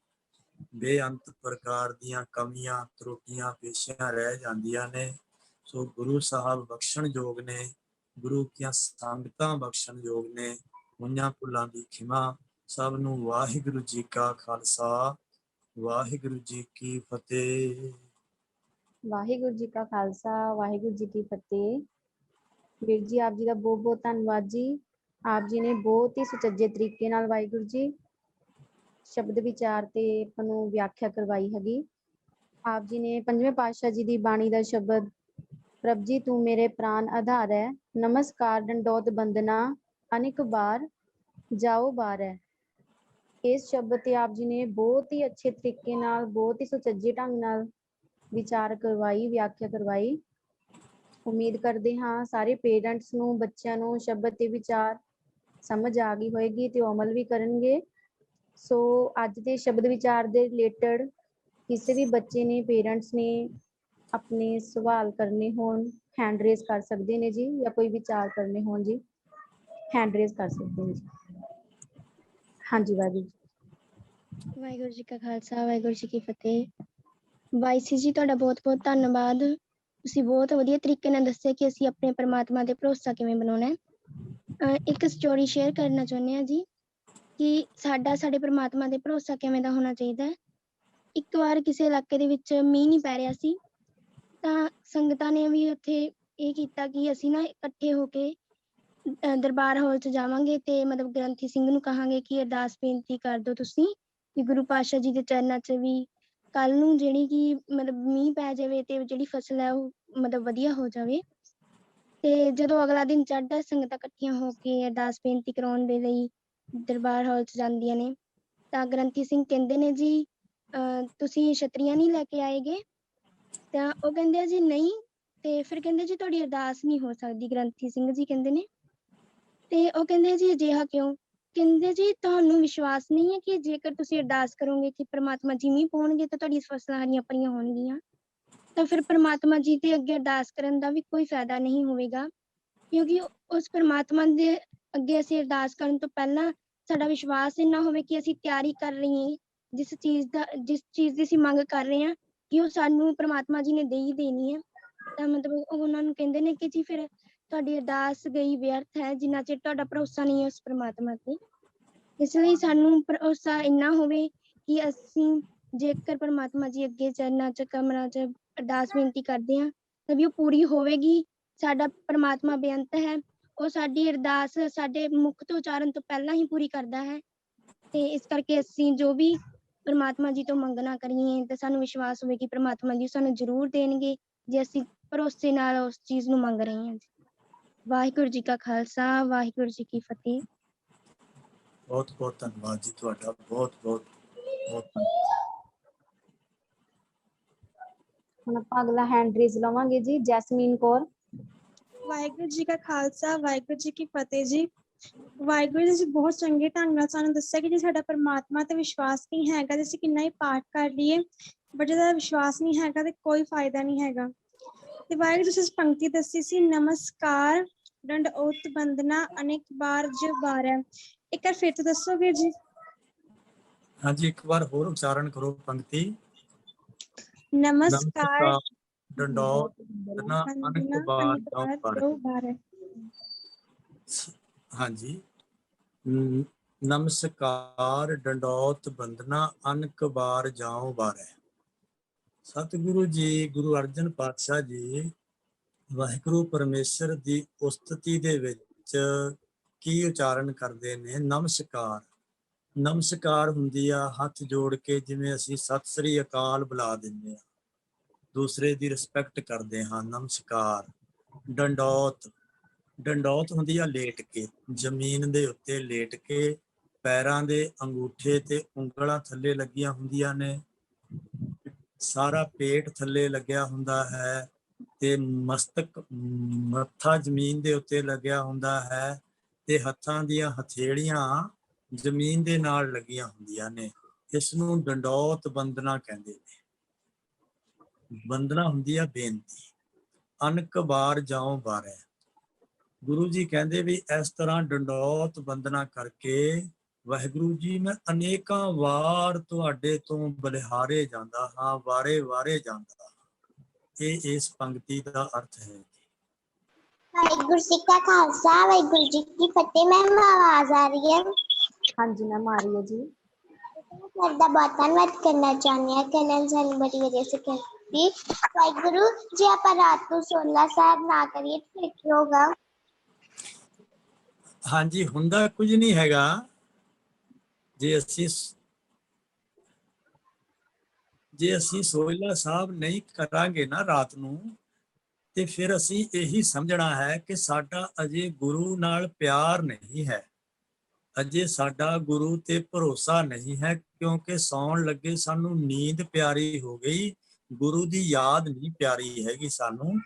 ਬੇਅੰਤ ਪ੍ਰਕਾਰ ਦੀਆਂ ਕਮੀਆਂ ਤਰੁੱਟੀਆਂ ਪੇਸ਼ੀਆਂ ਰਹਿ ਜਾਂਦੀਆਂ ਨੇ। ਸੋ ਗੁਰੂ ਸਾਹਿਬ ਬਖਸ਼ਣ ਯੋਗ ਨੇ, ਗੁਰੂ ਦੀਆਂ ਸੰਗਤਾਂ ਬਖਸ਼ਣ ਯੋਗ ਨੇ। ਹੋਈਆਂ ਭੁੱਲਾਂ ਦੀ ਖਿਮਾ। ਸਭ ਨੂੰ ਵਾਹਿਗੁਰੂ ਜੀ ਕਾ ਖਾਲਸਾ, ਵਾਹਿਗੁਰੂ ਜੀ ਕੀ ਫਤਿਹ। ਵਾਹਿਗੁਰੂ ਜੀ ਕਾ ਖਾਲਸਾ, ਵਾਹਿਗੁਰੂ ਜੀ ਕੀ ਫਤਿਹ। ਵੀਰ ਜੀ ਆਪ ਜੀ ਦਾ ਬਹੁਤ ਬਹੁਤ ਧੰਨਵਾਦ ਜੀ। ਆਪ ਜੀ ਨੇ ਬਹੁਤ ਹੀ ਸੁਚੱਜੇ ਤਰੀਕੇ ਨਾਲ ਵਾਹਿਗੁਰੂ ਜੀ ਸ਼ਬਦ ਵਿਚਾਰ ਤੇ ਆਪਾਂ ਨੂੰ ਵਿਆਖਿਆ ਕਰਵਾਈ ਹੈਗੀ। ਆਪ ਜੀ ਨੇ ਪੰਜਵੇਂ ਪਾਤਸ਼ਾਹ ਜੀ ਦੀ ਬਾਣੀ ਦਾ ਸ਼ਬਦ ਪ੍ਰਭ ਜੀ ਤੂੰ ਮੇਰੇ ਪ੍ਰਾਨ ਆਧਾਰ ਹੈ, ਨਮਸਕਾਰ ਡੰਡੋਤ ਬੰਦਨਾ ਅਨੇਕ ਬਾਰ ਜਾਓ ਬਾਰ ਹੈ। ਇਸ ਸ਼ਬਦ ਤੇ ਆਪ ਜੀ ਨੇ ਬਹੁਤ ਹੀ ਅੱਛੇ ਤਰੀਕੇ ਨਾਲ, ਬਹੁਤ ਹੀ ਸੁਚੱਜੇ ਢੰਗ ਨਾਲ ਵਿਚਾਰ ਕਰਵਾਈ, ਵਿਆਖਿਆ ਕਰਵਾਈ। ਉਮੀਦ ਕਰਦੇ ਹਾਂ ਸਾਰੇ ਪੇਰੈਂਟਸ ਨੂੰ, ਬੱਚਿਆਂ ਨੂੰ ਸ਼ਬਦ ਤੇ ਵਿਚਾਰ ਸਮਝ ਆ ਗਈ ਹੋਏਗੀ ਤੇ ਉਹ ਅਮਲ ਵੀ ਕਰਨਗੇ। ਸੋ ਅੱਜ ਦੇ ਸ਼ਬਦ ਵਿਚਾਰ ਦੇ ਰਿਲੇਟਡ ਕਿਸੇ ਵੀ ਬੱਚੇ ਨੇ, ਪੇਰੈਂਟਸ ਨੇ ਆਪਣੇ ਸਵਾਲ ਕਰਨੇ ਹੋਣ, ਹੈਂਡ ਰੇਜ਼ ਕਰ ਸਕਦੇ ਨੇ ਜੀ, ਜਾਂ ਕੋਈ ਵਿਚਾਰ ਕਰਨੇ ਹੋਣ ਜੀ, ਹੈਂਡ ਰੇਜ਼ ਕਰ ਸਕਦੇ ਨੇ ਜੀ। ਹਾਂਜੀ ਵਾਹਿਗੁਰੂ ਜੀ। ਵਾਹਿਗੁਰੂ ਜੀ ਕਾ ਖਾਲਸਾ, ਵਾਹਿਗੁਰੂ ਜੀ ਕੀ ਫਤਿਹ। ਵਾਈਸੀ ਜੀ ਤੁਹਾਡਾ ਬਹੁਤ ਬਹੁਤ ਧੰਨਵਾਦ। ਤੁਸੀਂ ਬਹੁਤ ਵਧੀਆ ਤਰੀਕੇ ਨਾਲ ਦੱਸਿਆ ਕਿ ਅਸੀਂ ਆਪਣੇ ਪਰਮਾਤਮਾ ਤੇ ਭਰੋਸਾ ਕਿਵੇਂ ਬਣਾਉਣਾ ਹੈ। ਇੱਕ ਸਟੋਰੀ ਸ਼ੇਅਰ ਕਰਨਾ ਚਾਹੁੰਦੇ ਹਾਂ ਜੀ ਕਿ ਸਾਡੇ ਪਰਮਾਤਮਾ ਤੇ ਭਰੋਸਾ ਕਿਵੇਂ ਦਾ ਹੋਣਾ ਚਾਹੀਦਾ ਹੈ। ਇੱਕ ਵਾਰ ਕਿਸੇ ਇਲਾਕੇ ਦੇ ਵਿੱਚ ਮੀਂਹ ਨਹੀਂ ਪੈ ਰਿਹਾ ਸੀ, ਤਾਂ ਸੰਗਤਾਂ ਨੇ ਵੀ ਉੱਥੇ ਇਹ ਕੀਤਾ ਕਿ ਅਸੀਂ ਨਾ ਇਕੱਠੇ ਹੋ ਕੇ ਦਰਬਾਰ ਹਾਲ 'ਚ ਜਾਵਾਂਗੇ ਤੇ ਮਤਲਬ ਗ੍ਰੰਥੀ ਸਿੰਘ ਨੂੰ ਕਹਾਂਗੇ ਕਿ ਅਰਦਾਸ ਬੇਨਤੀ ਕਰ ਦਿਓ ਤੁਸੀਂ ਕਿ ਗੁਰੂ ਪਾਤਸ਼ਾਹ ਜੀ ਦੇ ਚਰਨਾਂ 'ਚ ਵੀ ਕੱਲ ਨੂੰ ਜਿਹੜੀ ਕਿ ਮਤਲਬ ਮੀਂਹ ਪੈ ਜਾਵੇ ਤੇ ਜਿਹੜੀ ਫਸਲ ਹੈ ਉਹ ਮਤਲਬ ਵਧੀਆ ਹੋ ਜਾਵੇ। ਤੇ ਜਦੋਂ ਅਗਲਾ ਦਿਨ ਚੜ੍ਹਦਾ, ਸੰਗਤਾਂ ਇਕੱਠੀਆਂ ਹੋ ਕੇ ਅਰਦਾਸ ਬੇਨਤੀ ਕਰਾਉਣ ਦੇ ਲਈ ਦਰਬਾਰ ਹਾਲ 'ਚ ਜਾਂਦੀਆਂ ਨੇ, ਤਾਂ ਗ੍ਰੰਥੀ ਸਿੰਘ ਕਹਿੰਦੇ ਨੇ ਜੀ ਤੁਸੀਂ ਛਤਰੀਆਂ ਨਹੀਂ ਲੈ ਕੇ ਆਏਗੇ? ਤਾਂ ਉਹ ਕਹਿੰਦੇ ਆ ਜੀ ਨਹੀਂ। ਤੇ ਫਿਰ ਕਹਿੰਦੇ ਜੀ ਤੁਹਾਡੀ ਅਰਦਾਸ ਨਹੀਂ ਹੋ ਸਕਦੀ। ਗ੍ਰੰਥੀ ਸਿੰਘ ਜੀ ਕਹਿੰਦੇ ਨੇ, ਤੇ ਉਹ ਕਹਿੰਦੇ ਜੀ ਅਜਿਹਾ ਕਿਉਂ? ਕਹਿੰਦੇ ਜੀ ਤੁਹਾਨੂੰ ਵਿਸ਼ਵਾਸ ਨਹੀਂ ਹੈ ਕਿ ਜੇਕਰ ਤੁਸੀਂ ਅਰਦਾਸ ਕਰੋਗੇ ਕਿ ਪ੍ਰਮਾਤਮਾ ਜੀ ਮੀਂਹ ਪਾਉਣਗੇ ਤਾਂ ਤੁਹਾਡੀ ਫਸਲਾਂ ਹਰੀਆਂ ਭਰੀਆਂ ਹੋਣਗੀਆਂ, ਤਾਂ ਫਿਰ ਪ੍ਰਮਾਤਮਾ ਜੀ ਦੇ ਅੱਗੇ ਅਰਦਾਸ ਕਰਨ ਦਾ ਵੀ ਕੋਈ ਫਾਇਦਾ ਨਹੀਂ ਹੋਵੇਗਾ, ਕਿਉਂਕਿ ਉਸ ਪ੍ਰਮਾਤਮਾ ਦੇ ਅੱਗੇ ਅਸੀਂ ਅਰਦਾਸ ਕਰਨ ਤੋਂ ਪਹਿਲਾਂ ਸਾਡਾ ਵਿਸ਼ਵਾਸ ਇੰਨਾ ਹੋਵੇ ਕਿ ਅਸੀਂ ਤਿਆਰੀ ਕਰ ਲਈਏ ਜਿਸ ਚੀਜ਼ ਦੀ ਅਸੀਂ ਮੰਗ ਕਰ ਰਹੇ ਹਾਂ ਕਿ ਉਹ ਸਾਨੂੰ ਪ੍ਰਮਾਤਮਾ ਜੀ ਨੇ ਦੇ ਹੀ ਦੇਣੀ ਹੈ। ਤਾਂ ਮਤਲਬ ਉਹਨਾਂ ਨੂੰ ਕਹਿੰਦੇ ਨੇ ਕਿ ਜੀ ਫਿਰ ਤੁਹਾਡੀ ਅਰਦਾਸ ਗਈ ਵਿਅਰਥ ਹੈ ਜਿੰਨਾ ਚਿਰ ਤੁਹਾਡਾ ਭਰੋਸਾ ਨਹੀਂ ਹੈ ਉਸ ਪ੍ਰਮਾਤਮਾ ਤੇ। ਇਸ ਲਈ ਸਾਨੂੰ ਭਰੋਸਾ ਇੰਨਾ ਹੋਵੇ ਕਿ ਅਸੀਂ ਜੇਕਰ ਪ੍ਰਮਾਤਮਾ ਜੀ ਅੱਗੇ ਚਰਨਾਂ 'ਚ ਕਮਰਾਂ 'ਚ ਅਰਦਾਸ ਬੇਨਤੀ ਕਰਦੇ ਹਾਂ ਤਾਂ ਵੀ ਉਹ ਪੂਰੀ ਹੋਵੇਗੀ। ਸਾਡਾ ਪ੍ਰਮਾਤਮਾ ਬੇਅੰਤ ਹੈ, ਉਹ ਸਾਡੀ ਅਰਦਾਸ ਸਾਡੇ ਮੁਖ ਤੋਂ ਉਚਾਰਨ ਤੋਂ ਪਹਿਲਾਂ ਹੀ ਪੂਰੀ ਕਰਦਾ ਹੈ। ਤੇ ਇਸ ਕਰਕੇ ਅਸੀਂ ਜੋ ਵੀ ਪ੍ਰਮਾਤਮਾ ਜੀ ਤੋਂ ਮੰਗਣਾ ਕਰੀਏ ਤਾਂ ਸਾਨੂੰ ਵਿਸ਼ਵਾਸ ਹੋਵੇ ਕਿ ਪ੍ਰਮਾਤਮਾ ਜੀ ਸਾਨੂੰ ਜ਼ਰੂਰ ਦੇਣਗੇ ਜੇ ਅਸੀਂ ਭਰੋਸੇ ਨਾਲ ਉਸ ਚੀਜ਼ ਨੂੰ ਮੰਗ ਰਹੇ ਹਾਂ। ਵਾਹਿਗੁਰੂ ਜੀ ਕਾ ਖਾਲਸਾ, ਵਾਹਿਗੁਰੂ ਜੀ ਕੀ ਫਤਿਹ। ਬਹੁਤ ਬਹੁਤ ਧੰਨਵਾਦ ਜੀ ਤੁਹਾਡਾ, ਬਹੁਤ ਬਹੁਤ ਬਹੁਤ ਧੰਨਵਾਦ। ਹੁਣ ਆਪਾਂ ਅਗਲਾ ਹੈਂਡ ਰੇਜ਼ ਲਵਾਂਗੇ ਜੀ, ਜੈਸਮੀਨ ਕੌਰ। ਵਾਹਿਗੁਰੂ ਜੀ ਕਾ ਖਾਲਸਾ, ਵਾਹਿਗੁਰੂ ਜੀ ਕੀ ਫਤਿਹ ਜੀ। ਵਾਹਿਗੁਰੂ ਜੀ ਬਹੁਤ ਚੰਗੇ ਢੰਗ ਨਾਲ ਸਾਨੂੰ ਦੱਸਿਆ ਕਿ ਜੇ ਸਾਡਾ ਪਰਮਾਤਮਾ ਤੇ ਵਿਸ਼ਵਾਸ ਨਹੀਂ ਹੈਗਾ ਤੇ ਅਸੀਂ ਕਿੰਨਾ ਹੀ ਪਾਠ ਕਰ ਲਈਏ, ਬਟ ਜਿਹਦਾ ਵਿਸ਼ਵਾਸ ਨਹੀਂ ਹੈਗਾ ਤੇ ਕੋਈ ਫਾਇਦਾ ਨਹੀਂ ਹੈਗਾ। ਤੇ ਵਾਹਿਗੁਰੂ ਤੁਸੀਂ ਪੰਕਤੀ ਦੱਸੀ ਸੀ, ਨਮਸਕਾਰ ਡੰਡੋਤ ਬੰਦਨਾ ਅਨੇਕ ਬਾਰ ਜਬਾਰ ਹੈ। ਇੱਕ ਵਾਰ ਫਿਰ ਤੋਂ ਦੱਸੋਗੇ ਜੀ? ਹਾਂਜੀ, ਇੱਕ ਵਾਰ ਹੋਰ ਉਚਾਰਨ ਕਰੋ ਪੰਕਤੀ। ਨਮਸਕਾਰ ਡੰਡੋਤ ਬੰਦਨਾ ਅਨੇਕ ਬਾਰ ਜਾਉ ਬਾਰ ਹੈ। ਹਾਂਜੀ, ਨਮਸਕਾਰ ਡੰਡੋਤ ਬੰਦਨਾ ਅਨੇਕ ਬਾਰ ਜਾਉ ਬਾਰੈ। ਸਤਿਗੁਰੂ ਜੀ ਗੁਰੂ ਅਰਜਨ ਪਾਤਸ਼ਾਹ ਜੀ ਵਾਹਿਗੁਰੂ ਪਰਮੇਸ਼ਰ ਦੀ ਉਸਤਤੀ ਦੇ ਵਿੱਚ ਕੀ ਉਚਾਰਨ ਕਰਦੇ ਨੇ? ਨਮਸਕਾਰ। ਨਮਸਕਾਰ ਹੁੰਦੀ ਆ ਹੱਥ ਜੋੜ ਕੇ, ਜਿਵੇਂ ਅਸੀਂ ਸਤਿ ਸ੍ਰੀ ਅਕਾਲ ਬੁਲਾ ਦਿੰਦੇ ਹਾਂ, ਦੂਸਰੇ ਦੀ ਰਿਸਪੈਕਟ ਕਰਦੇ ਹਾਂ, ਨਮਸਕਾਰ। ਡੰਡੌਤ, ਡੰਡੌਤ ਹੁੰਦੀ ਆ ਲੇਟ ਕੇ, ਜ਼ਮੀਨ ਦੇ ਉੱਤੇ ਲੇਟ ਕੇ, ਪੈਰਾਂ ਦੇ ਅੰਗੂਠੇ ਤੇ ਉਂਗਲਾਂ ਥੱਲੇ ਲੱਗੀਆਂ ਹੁੰਦੀਆਂ ਨੇ, ਸਾਰਾ ਪੇਟ ਥੱਲੇ ਲੱਗਿਆ ਹੁੰਦਾ ਹੈ ਤੇ ਮੱਥਾ ਜ਼ਮੀਨ ਦੇ ਉੱਤੇ ਲੱਗਿਆ ਹੁੰਦਾ ਹੈ ਤੇ ਹੱਥਾਂ ਦੀਆਂ ਹਥੇਲੀਆਂ ਜ਼ਮੀਨ ਦੇ ਨਾਲ ਲੱਗੀਆਂ ਹੁੰਦੀਆਂ ਨੇ। ਇਸ ਨੂੰ ਡੰਡੌਤ ਬੰਦਨਾ ਕਹਿੰਦੇ ਨੇ। ਬੰਦਨਾ ਹੁੰਦੀ ਆ ਬੇਨਤੀ। ਅਨਕ ਬਾਰ ਜਾਉ ਬਾਰੈ। ਗੁਰੂ ਜੀ ਕਹਿੰਦੇ ਵੀ ਇਸ ਤਰ੍ਹਾਂ ਡੰਡੌਤ ਬੰਦਨਾ ਕਰਕੇ ਵਾਹਿਗੁਰੂ ਜੀ ਮੈਂ ਅਨੇਕਾਂ ਵਾਰ ਤੁਹਾਡੇ ਤੋਂ ਬਲਿਹਾਰੇ ਜਾਂਦਾ ਹਾਂ, ਵਾਰੇ ਵਾਰੇ ਜਾਂਦਾ ਹਾਂ। ਇਹ ਇਸ ਪੰਕਤੀ ਦਾ ਅਰਥ ਹੈ। ਵਾਹਿਗੁਰੂ ਜੀ ਕਾ ਖਾਲਸਾ ਵਾਹਿਗੁਰੂ ਜੀ ਕੀ ਫਤਿਹ। ਮੈਮ ਆਵਾਜ਼ ਆ ਰਹੀ ਹੈ? ਹਾਂਜੀ ਮੈਮ ਆ ਰਹੀ ਹੈ ਜੀ। सर का बहुत धन्यवाद करना चाहते हैं कल्याण सानू बड़ी वजह से कहती वाहिगुरु जी आप रात को 16 साहब ना करिए तो फिर क्या होगा? ਹਾਂਜੀ, ਹੁੰਦਾ ਕੁਝ ਨਹੀਂ ਹੈਗਾ। ਜੇ ਅਸੀਂ ਸੋਹਿਲਾ ਸਾਹਿਬ ਨਹੀਂ ਕਰਾਂਗੇ ਨਾ ਰਾਤ ਨੂੰ, ਤੇ ਫਿਰ ਅਸੀਂ ਇਹੀ ਸਮਝਣਾ ਹੈ ਕਿ ਸਾਡਾ ਅਜੇ ਗੁਰੂ ਨਾਲ ਪਿਆਰ ਨਹੀਂ ਹੈ, ਅਜੇ ਸਾਡਾ ਗੁਰੂ ਤੇ ਭਰੋਸਾ ਨਹੀਂ ਹੈ, ਕਿਉਂਕਿ ਸੌਣ ਲੱਗੇ ਸਾਨੂੰ ਨੀਂਦ ਪਿਆਰੀ ਹੋ ਗਈ, ਗੁਰੂ ਦੀ ਯਾਦ ਨਹੀਂ ਪਿਆਰੀ ਹੈਗੀ ਸਾਨੂੰ।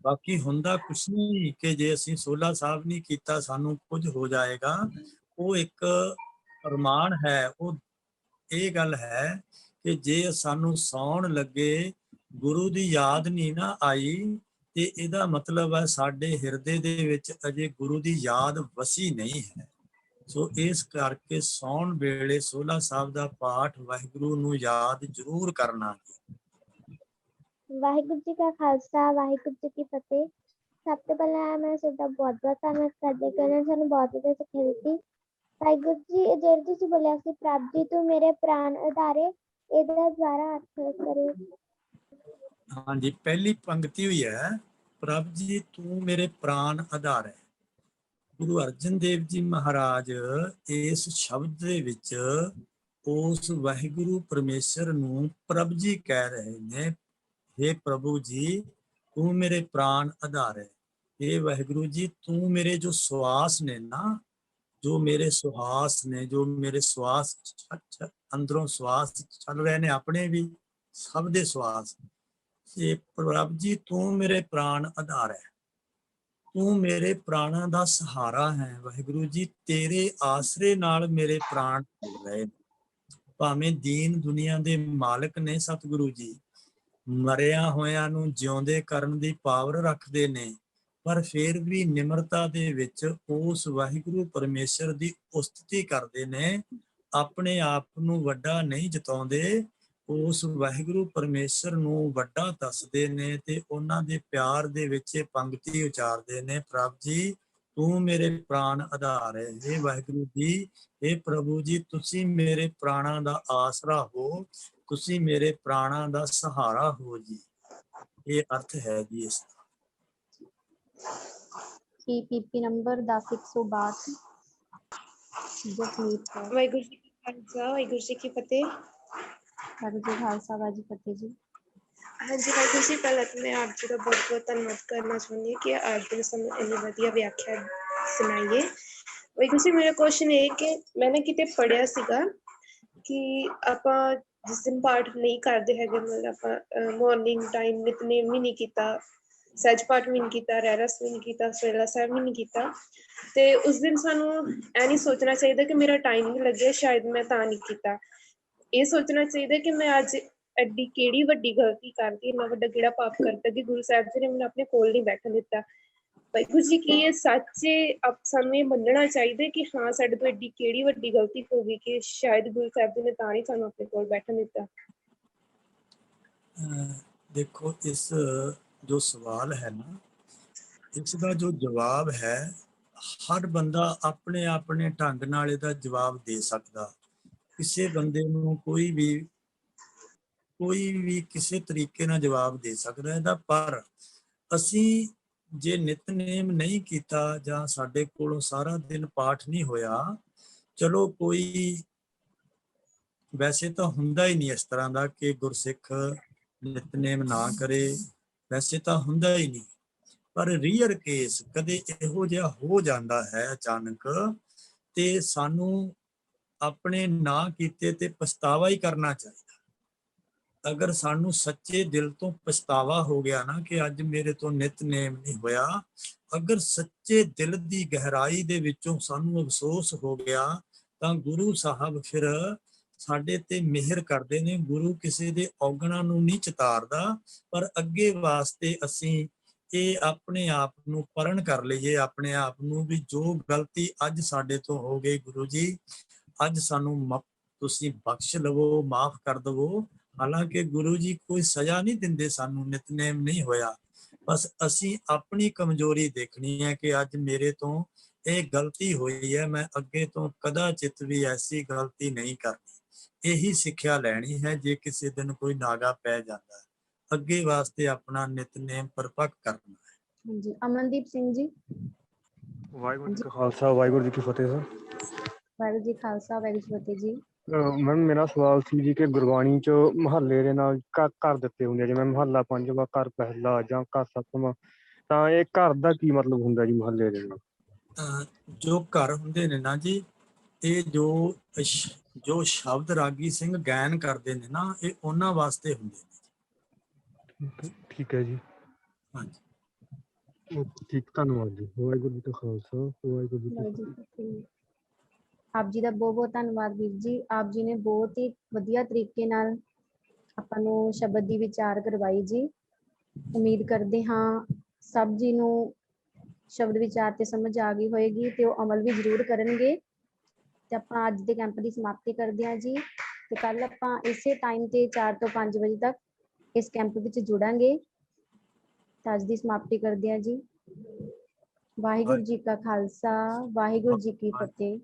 ਬਾਕੀ ਹੁੰਦਾ ਕੁਛ ਨਹੀਂ ਕਿ ਜੇ ਅਸੀਂ ਸੋਹਿਲਾ ਸਾਹਿਬ ਨਹੀਂ ਕੀਤਾ ਸਾਨੂੰ ਕੁਝ ਹੋ ਜਾਏਗਾ। ਉਹ ਇੱਕ ਪ੍ਰਮਾਣ ਹੈ, ਉਹ ਇਹ ਗੱਲ ਹੈ ਕਿ ਜੇ ਸਾਨੂੰ ਸੌਣ ਲੱਗੇ ਗੁਰੂ ਦੀ ਯਾਦ ਨਹੀਂ ਨਾ ਆਈ, ਤੇ ਇਹਦਾ ਮਤਲਬ ਹੈ ਸਾਡੇ ਹਿਰਦੇ ਦੇ ਵਿੱਚ ਅਜੇ ਗੁਰੂ ਦੀ ਯਾਦ ਵਸੀ ਨਹੀਂ ਹੈ। ਸੋ ਇਸ ਕਰਕੇ ਸੌਣ ਵੇਲੇ ਸੋਹਿਲਾ ਸਾਹਿਬ ਦਾ ਪਾਠ ਵਾਹਿਗੁਰੂ ਨੂੰ ਯਾਦ ਜ਼ਰੂਰ ਕਰਨਾ। ਵਾਹਿਗੁਰੂ ਜੀ ਕਾ ਖਾਲਸਾ ਵਾਹਿਗੁਰੂ ਜੀ ਕੀ ਫਤਿਹ। ਸਭ ਤੋਂ ਪਹਿਲਾਂ ਮੈਂ ਤੁਹਾਡਾ ਬਹੁਤ ਬਹੁਤ ਧੰਨਵਾਦ ਕਰਦੀ ਹਾਂ, ਸਾਨੂੰ ਬਹੁਤ ਵਧੀਆ ਸਿੱਖਿਆ ਦਿੱਤੀ। ਵਾਹਿਗੁਰੂ ਜੀ ਜਿਹੜੇ ਤੁਸੀਂ ਬੋਲਿਆ ਸੀ ਪ੍ਰਭ ਜੀ ਤੂੰ ਮੇਰੇ ਪ੍ਰਾਣ ਆਧਾਰੇ, ਇਹਦਾ ਦੁਬਾਰਾ ਅਰਥ ਕਰੋ। ਹਾਂਜੀ, ਪਹਿਲੀ ਪੰਕਤੀ ਹੋਈ ਹੈ ਪ੍ਰਭ ਜੀ ਤੂੰ ਮੇਰੇ ਪ੍ਰਾਣ ਆਧਾਰ ਹੈ। ਗੁਰੂ ਅਰਜਨ ਦੇਵ ਜੀ ਮਹਾਰਾਜ ਇਸ ਸ਼ਬਦ ਦੇ ਵਿੱਚ ਉਸ ਵਾਹਿਗੁਰੂ ਪਰਮੇਸ਼ਰ ਨੂੰ ਪ੍ਰਭ ਜੀ ਕਹਿ ਰਹੇ ਨੇ। हे ਪ੍ਰਭੂ ਜੀ ਤੂੰ ਮੇਰੇ ਪ੍ਰਾਣ ਆਧਾਰ ਹੈ। हे ਵਾਹਿਗੁਰੂ ਜੀ ਤੂੰ ਮੇਰੇ ਜੋ ਸਵਾਸ ਨੇ ਨਾ, ਜੋ ਮੇਰੇ ਸੁਹਾਸ ਨੇ, ਜੋ ਮੇਰੇ ਸਵਾਸ ਅੰਦਰੋਂ ਸਵਾਸ ਚੱਲ ਰਹੇ ਨੇ, ਆਪਣੇ ਵੀ ਸਭ ਦੇ ਸਵਾਸ, ਇਹ ਪ੍ਰਭ ਜੀ ਤੂੰ ਮੇਰੇ ਪ੍ਰਾਣ ਆਧਾਰ ਹੈ, ਤੂੰ ਮੇਰੇ ਪ੍ਰਾਣਾਂ ਦਾ ਸਹਾਰਾ ਹੈ। ਵਾਹਿਗੁਰੂ ਜੀ ਤੇਰੇ ਆਸਰੇ ਨਾਲ ਮੇਰੇ ਪ੍ਰਾਣ ਚੱਲ ਰਹੇ ਨੇ। ਭਾਵੇਂ ਦੀਨ ਦੁਨੀਆ ਦੇ ਮਾਲਕ ਨੇ ਸਤਿਗੁਰੂ ਜੀ, ਮਰਿਆ ਹੋਇਆਂ ਨੂੰ ਜਿਉਂਦੇ ਕਰਨ ਦੀ ਪਾਵਰ ਰੱਖਦੇ ਨੇ, ਪਰ ਫਿਰ ਵੀ ਨਿਮਰਤਾ ਦੇ ਵਿੱਚ ਉਸ ਵਾਹਿਗੁਰੂ ਪਰਮੇਸ਼ਰ ਦੀ ਉਸਤਤੀ ਕਰਦੇ ਨੇ, ਆਪਣੇ ਆਪ ਨੂੰ ਵੱਡਾ ਨਹੀਂ ਜਤਾਉਂਦੇ, ਉਸ ਵਾਹਿਗੁਰੂ ਪਰਮੇਸ਼ਰ ਨੂੰ ਵੱਡਾ ਦੱਸਦੇ ਨੇ ਤੇ ਉਹਨਾਂ ਦੇ ਪਿਆਰ ਦੇ ਵਿੱਚ ਇਹ ਪੰਕਤੀ ਉਚਾਰਦੇ ਨੇ, ਪ੍ਰਭ ਜੀ ਤੂੰ ਮੇਰੇ ਪ੍ਰਾਣ ਆਧਾਰ ਹੈ। ਇਹ ਵਾਹਿਗੁਰੂ ਜੀ, ਇਹ ਪ੍ਰਭੂ ਜੀ ਤੁਸੀਂ ਮੇਰੇ ਪ੍ਰਾਣਾਂ ਦਾ ਆਸਰਾ ਹੋ, ਤੁਸੀਂ ਮੇਰੇ ਪ੍ਰਾਣਾਂ ਦਾ ਸਹਾਰਾ ਹੋ ਜੀ। ਇਹ ਅਰਥ ਹੈ ਜੀ ਇਸ ਦਾ। PP number 10162 Jasmeet Kaur. ਵਾਹਿਗੁਰੂ ਜੀ ਕਾ ਖਾਲਸਾ ਵਾਹਿਗੁਰੂ ਜੀ ਕੀ ਫਤਿਹ। ਵਾਹਿਗੁਰੂ ਜੀ ਖਾਲਸਾ ਵਾਹਿਗੁਰੂ ਜੀ ਫਤਿਹ ਜੀ। ਹਾਂਜੀ ਵਾਹਿਗੁਰੂ ਜੀ, ਪਹਿਲਾਂ ਤਾਂ ਮੈਂ ਆਪ ਜੀ ਦਾ ਬਹੁਤ ਬਹੁਤ ਧੰਨਵਾਦ ਕਰਨਾ ਚਾਹੁੰਦੀ ਹਾਂ ਕਿ ਅੱਜ ਦਿਨ ਸਾਨੂੰ ਇੰਨੀ ਵਧੀਆ ਵਿਆਖਿਆ ਸੁਣਾਈਏ। ਵਾਹਿਗੁਰੂ ਜੀ, ਮੇਰਾ ਕੁਐਸਚਨ ਇਹ ਕਿ ਮੈਂ ਨਾ ਕਿਤੇ ਪੜ੍ਹਿਆ ਸੀਗਾ ਕਿ ਆਪਾਂ ਜਿਸ ਦਿਨ ਪਾਠ ਨਹੀਂ ਕਰਦੇ ਹੈਗੇ, ਮਤਲਬ ਆਪਾਂ ਮਾਰਨਿੰਗ ਟਾਈਮ ਨਿਤਨੇਮ ਵੀ ਨਹੀਂ ਕੀਤਾ, ਸਹਿਜ ਪਾਠ ਵੀ ਨਹੀਂ ਕੀਤਾ, ਰਹਿਰਸ ਵੀ ਨਹੀਂ ਕੀਤਾ, ਸੋਹਿਲਾ ਸਾਹਿਬ ਵੀ ਨਹੀਂ ਕੀਤਾ, ਤੇ ਉਸ ਦਿਨ ਸਾਨੂੰ ਇਹ ਨਹੀਂ ਸੋਚਣਾ ਚਾਹੀਦਾ ਕਿ ਮੇਰਾ ਟਾਈਮ ਨਹੀਂ ਲੱਗਿਆ ਸ਼ਾਇਦ ਮੈਂ ਤਾਂ ਨਹੀਂ ਕੀਤਾ। ਇਹ ਸੋਚਣਾ ਚਾਹੀਦਾ ਕਿ ਮੈਂ ਅੱਜ ਐਡੀ ਕਿਹੜੀ ਵੱਡੀ ਗਲਤੀ ਕਰਦੀ, ਇੰਨਾ ਵੱਡਾ ਕਿਹੜਾ ਪਾਪ ਕਰਤਾ ਕਿ ਗੁਰੂ ਸਾਹਿਬ ਜੀ ਨੇ ਮੈਨੂੰ ਆਪਣੇ ਕੋਲ ਨਹੀਂ ਬੈਠਣ ਦਿੱਤਾ। ਵਾਹਿਗੁਰੂ ਜੀ ਕੀ ਇਹ ਸੱਚ ਸਾਨੂੰ ਇਹ ਮੰਨਣਾ ਚਾਹੀਦਾ ਕਿ ਹਾਂ ਸਾਡੇ ਤੋਂ ਐਡੀ ਕਿਹੜੀ ਵੱਡੀ ਗਲਤੀ ਹੋ ਗਈ ਕਿ ਸ਼ਾਇਦ ਗੁਰੂ ਸਾਹਿਬ ਜੀ ਨੇ ਤਾਂ ਨਹੀਂ ਸਾਨੂੰ ਆਪਣੇ ਕੋਲ ਬੈਠਣ ਦਿੱਤਾ। ਦੇਖੋ, ਇਸ ਜੋ ਸਵਾਲ ਹੈ ਨਾ, ਇਸ ਦਾ ਜੋ ਜਵਾਬ ਹੈ, ਹਰ ਬੰਦਾ ਆਪਣੇ ਆਪਣੇ ਢੰਗ ਨਾਲ ਇਹਦਾ ਜਵਾਬ ਦੇ ਸਕਦਾ। ਕਿਸੇ ਬੰਦੇ ਨੂੰ ਕੋਈ ਵੀ ਕਿਸੇ ਤਰੀਕੇ ਨਾਲ ਜਵਾਬ ਦੇ ਸਕਦਾ ਇਹਦਾ। ਪਰ ਅਸੀਂ ਜੇ ਨਿਤਨੇਮ ਨਹੀਂ ਕੀਤਾ ਜਾਂ ਸਾਡੇ ਕੋਲੋਂ ਸਾਰਾ ਦਿਨ ਪਾਠ ਨਹੀਂ ਹੋਇਆ, ਚਲੋ ਕੋਈ ਵੈਸੇ ਤਾਂ ਹੁੰਦਾ ਹੀ ਨਹੀਂ ਇਸ ਤਰ੍ਹਾਂ ਦਾ ਕਿ ਗੁਰਸਿੱਖ ਨਿਤਨੇਮ ਨਾ ਕਰੇ, ਵੈਸੇ ਤਾਂ ਹੁੰਦਾ ਹੀ ਨਹੀਂ, ਪਰ ਰੀਅਰ ਕੇਸ ਕਦੇ ਇਹੋ ਜਿਹਾ ਹੋ ਜਾਂਦਾ ਹੈ ਅਚਾਨਕ, ਤੇ ਸਾਨੂੰ ਆਪਣੇ ਨਾ ਕੀਤੇ ਤੇ ਪਛਤਾਵਾ ਹੀ ਕਰਨਾ ਚਾਹੀਦਾ। ਅਗਰ ਸਾਨੂੰ ਸੱਚੇ ਦਿਲ ਤੋਂ ਪਛਤਾਵਾ ਹੋ ਗਿਆ ਨਾ ਕਿ ਅੱਜ ਮੇਰੇ ਤੋਂ ਨਿਤਨੇਮ ਨਹੀਂ ਹੋਇਆ, ਅਗਰ ਸੱਚੇ ਦਿਲ ਦੀ ਗਹਿਰਾਈ ਦੇ ਵਿੱਚੋਂ ਸਾਨੂੰ ਅਫਸੋਸ ਹੋ ਗਿਆ, ਤਾਂ ਗੁਰੂ ਸਾਹਿਬ ਫਿਰ ਸਾਡੇ ਤੇ ਮਿਹਰ ਕਰਦੇ ਨੇ। ਗੁਰੂ ਕਿਸੇ ਦੇ ਔਗਣਾਂ ਨੂੰ ਨਹੀਂ ਚਿਤਾਰਦਾ, ਪਰ ਅੱਗੇ ਵਾਸਤੇ ਅਸੀਂ ਇਹ ਆਪਣੇ ਆਪ ਨੂੰ ਪਰਨ ਕਰ ਲਈਏ, ਆਪਣੇ ਆਪ ਨੂੰ ਵੀ ਜੋ ਗਲਤੀ ਅੱਜ ਸਾਡੇ ਤੋਂ ਹੋ ਗਈ, ਗੁਰੂ ਜੀ ਅੱਜ ਸਾਨੂੰ ਤੁਸੀਂ ਬਖਸ਼ ਲਵੋ, ਮਾਫ ਕਰ ਦਵੋ। ਹਾਲਾਂਕਿ ਗੁਰੂ ਜੀ ਕੋਈ ਸਜ਼ਾ ਨਹੀਂ ਦਿੰਦੇ, ਸਾਨੂੰ ਨਿਤਨੇਮ ਨਹੀਂ ਹੋਇਆ, ਬਸ ਅਸੀਂ ਆਪਣੀ ਕਮਜ਼ੋਰੀ ਦੇਖਣੀ ਹੈ ਕਿ ਅੱਜ ਮੇਰੇ ਤੋਂ ਇਹ ਗਲਤੀ ਹੋਈ ਹੈ, ਮੈਂ ਅੱਗੇ ਤੋਂ ਕਦਾਚਿਤ ਵੀ ਐਸੀ ਗਲਤੀ ਨਹੀਂ ਕਰਨੀ। ਇਹੀ ਸਿੱਖਿਆ ਲੈਣੀ ਹੈ। ਜੇ ਕਿਸੇ ਦਿਨ ਕੋਈ ਨਾਗਾ ਪੈ ਜਾਂਦਾ ਹੈ, ਅੱਗੇ ਵਾਸਤੇ ਆਪਣਾ ਨਿਤਨੇਮ ਪਰਪੱਕ ਕਰਨਾ ਹੈ। ਹਾਂਜੀ, ਅਮਨਦੀਪ ਸਿੰਘ ਜੀ। ਵਾਹਿਗੁਰੂ ਜੀ ਕਾ ਖਾਲਸਾ, ਵਾਹਿਗੁਰੂ ਜੀ ਕੀ ਫਤਿਹ ਸਰ। ਵਾਹਿਗੁਰੂ ਜੀ ਖਾਲਸਾ, ਵਾਹਿਗੁਰੂ ਜੀ ਫਤਿਹ ਜੀ। ਮੈਮ ਮੇਰਾ ਸਵਾਲ ਸੀ ਜੀ ਕਿ ਗੁਰਬਾਣੀ ਚ ਮਹੱਲੇ ਦੇ ਨਾਲ ਘਰ ਦਿੱਤੇ ਹੁੰਦੇ ਆ, ਜਿਵੇਂ ਮਹੱਲਾ ਪੰਜਵਾਂ, ਘਰ ਪਹਿਲਾ ਜਾਂ ਘਰ ਸੱਤਵਾਂ, ਤਾਂ ਇਹ ਘਰ ਦਾ ਕੀ ਮਤਲਬ ਹੁੰਦਾ ਜੀ ਮਹੱਲੇ ਦੇ ਨਾਲ? ਜੋ ਘਰ ਹੁੰਦੇ ਨੇ ਨਾ ਜੀ, ਇਹ ਜੋ ਸ਼ਬਦ ਰਾਗੀ ਸਿੰਘ ਗਾਇਨ ਕਰਦੇ ਨੇ ਨਾ, ਇਹ ਉਹਨਾਂ ਵਾਸਤੇ ਹੁੰਦੇ ਨੇ। ਠੀਕ ਹੈ ਜੀ। ਹਾਂਜੀ, ਠੀਕ, ਧੰਨਵਾਦ ਜੀ। ਵਾਹਿਗੁਰੂ ਜੀ ਕਾ ਖਾਲਸਾ, ਵਾਹਿਗੁਰੂ ਜੀ ਕੀ ਫਤਿਹ। ਆਪ ਜੀ ਦਾ ਬਹੁਤ ਬਹੁਤ ਧੰਨਵਾਦ ਵੀਰ ਜੀ। ਆਪ ਜੀ ਨੇ ਬਹੁਤ ਹੀ ਵਧੀਆ ਤਰੀਕੇ ਨਾਲ ਆਪਾਂ ਨੂੰ ਸ਼ਬਦ ਦੀ ਵਿਚਾਰ ਕਰਵਾਈ ਜੀ। ਉਮੀਦ ਕਰਦੇ ਹਾਂ ਸਭ ਜੀ ਨੂੰ ਸ਼ਬਦ ਵਿਚਾਰ ਤੇ ਸਮਝ ਆ ਗਈ ਹੋਏਗੀ ਤੇ ਉਹ ਅਮਲ ਵੀ ਜ਼ਰੂਰ ਕਰਨਗੇ। ਤੇ ਆਪਾਂ ਅੱਜ ਦੇ ਕੈਂਪ ਦੀ ਸਮਾਪਤੀ ਕਰਦੇ ਹਾਂ ਜੀ, ਤੇ ਕੱਲ ਆਪਾਂ ਇਸੇ ਟਾਈਮ ਤੇ 4 ਤੋਂ 5 ਵਜੇ ਤੱਕ ਇਸ ਕੈਂਪ ਵਿੱਚ ਜੁੜਾਂਗੇ। ਤਾਂ ਅੱਜ ਦੀ ਸਮਾਪਤੀ ਕਰਦੇ ਹਾਂ ਜੀ। ਵਾਹਿਗੁਰੂ ਜੀ ਕਾ ਖਾਲਸਾ, ਵਾਹਿਗੁਰੂ ਜੀ ਕੀ ਫਤਿਹ।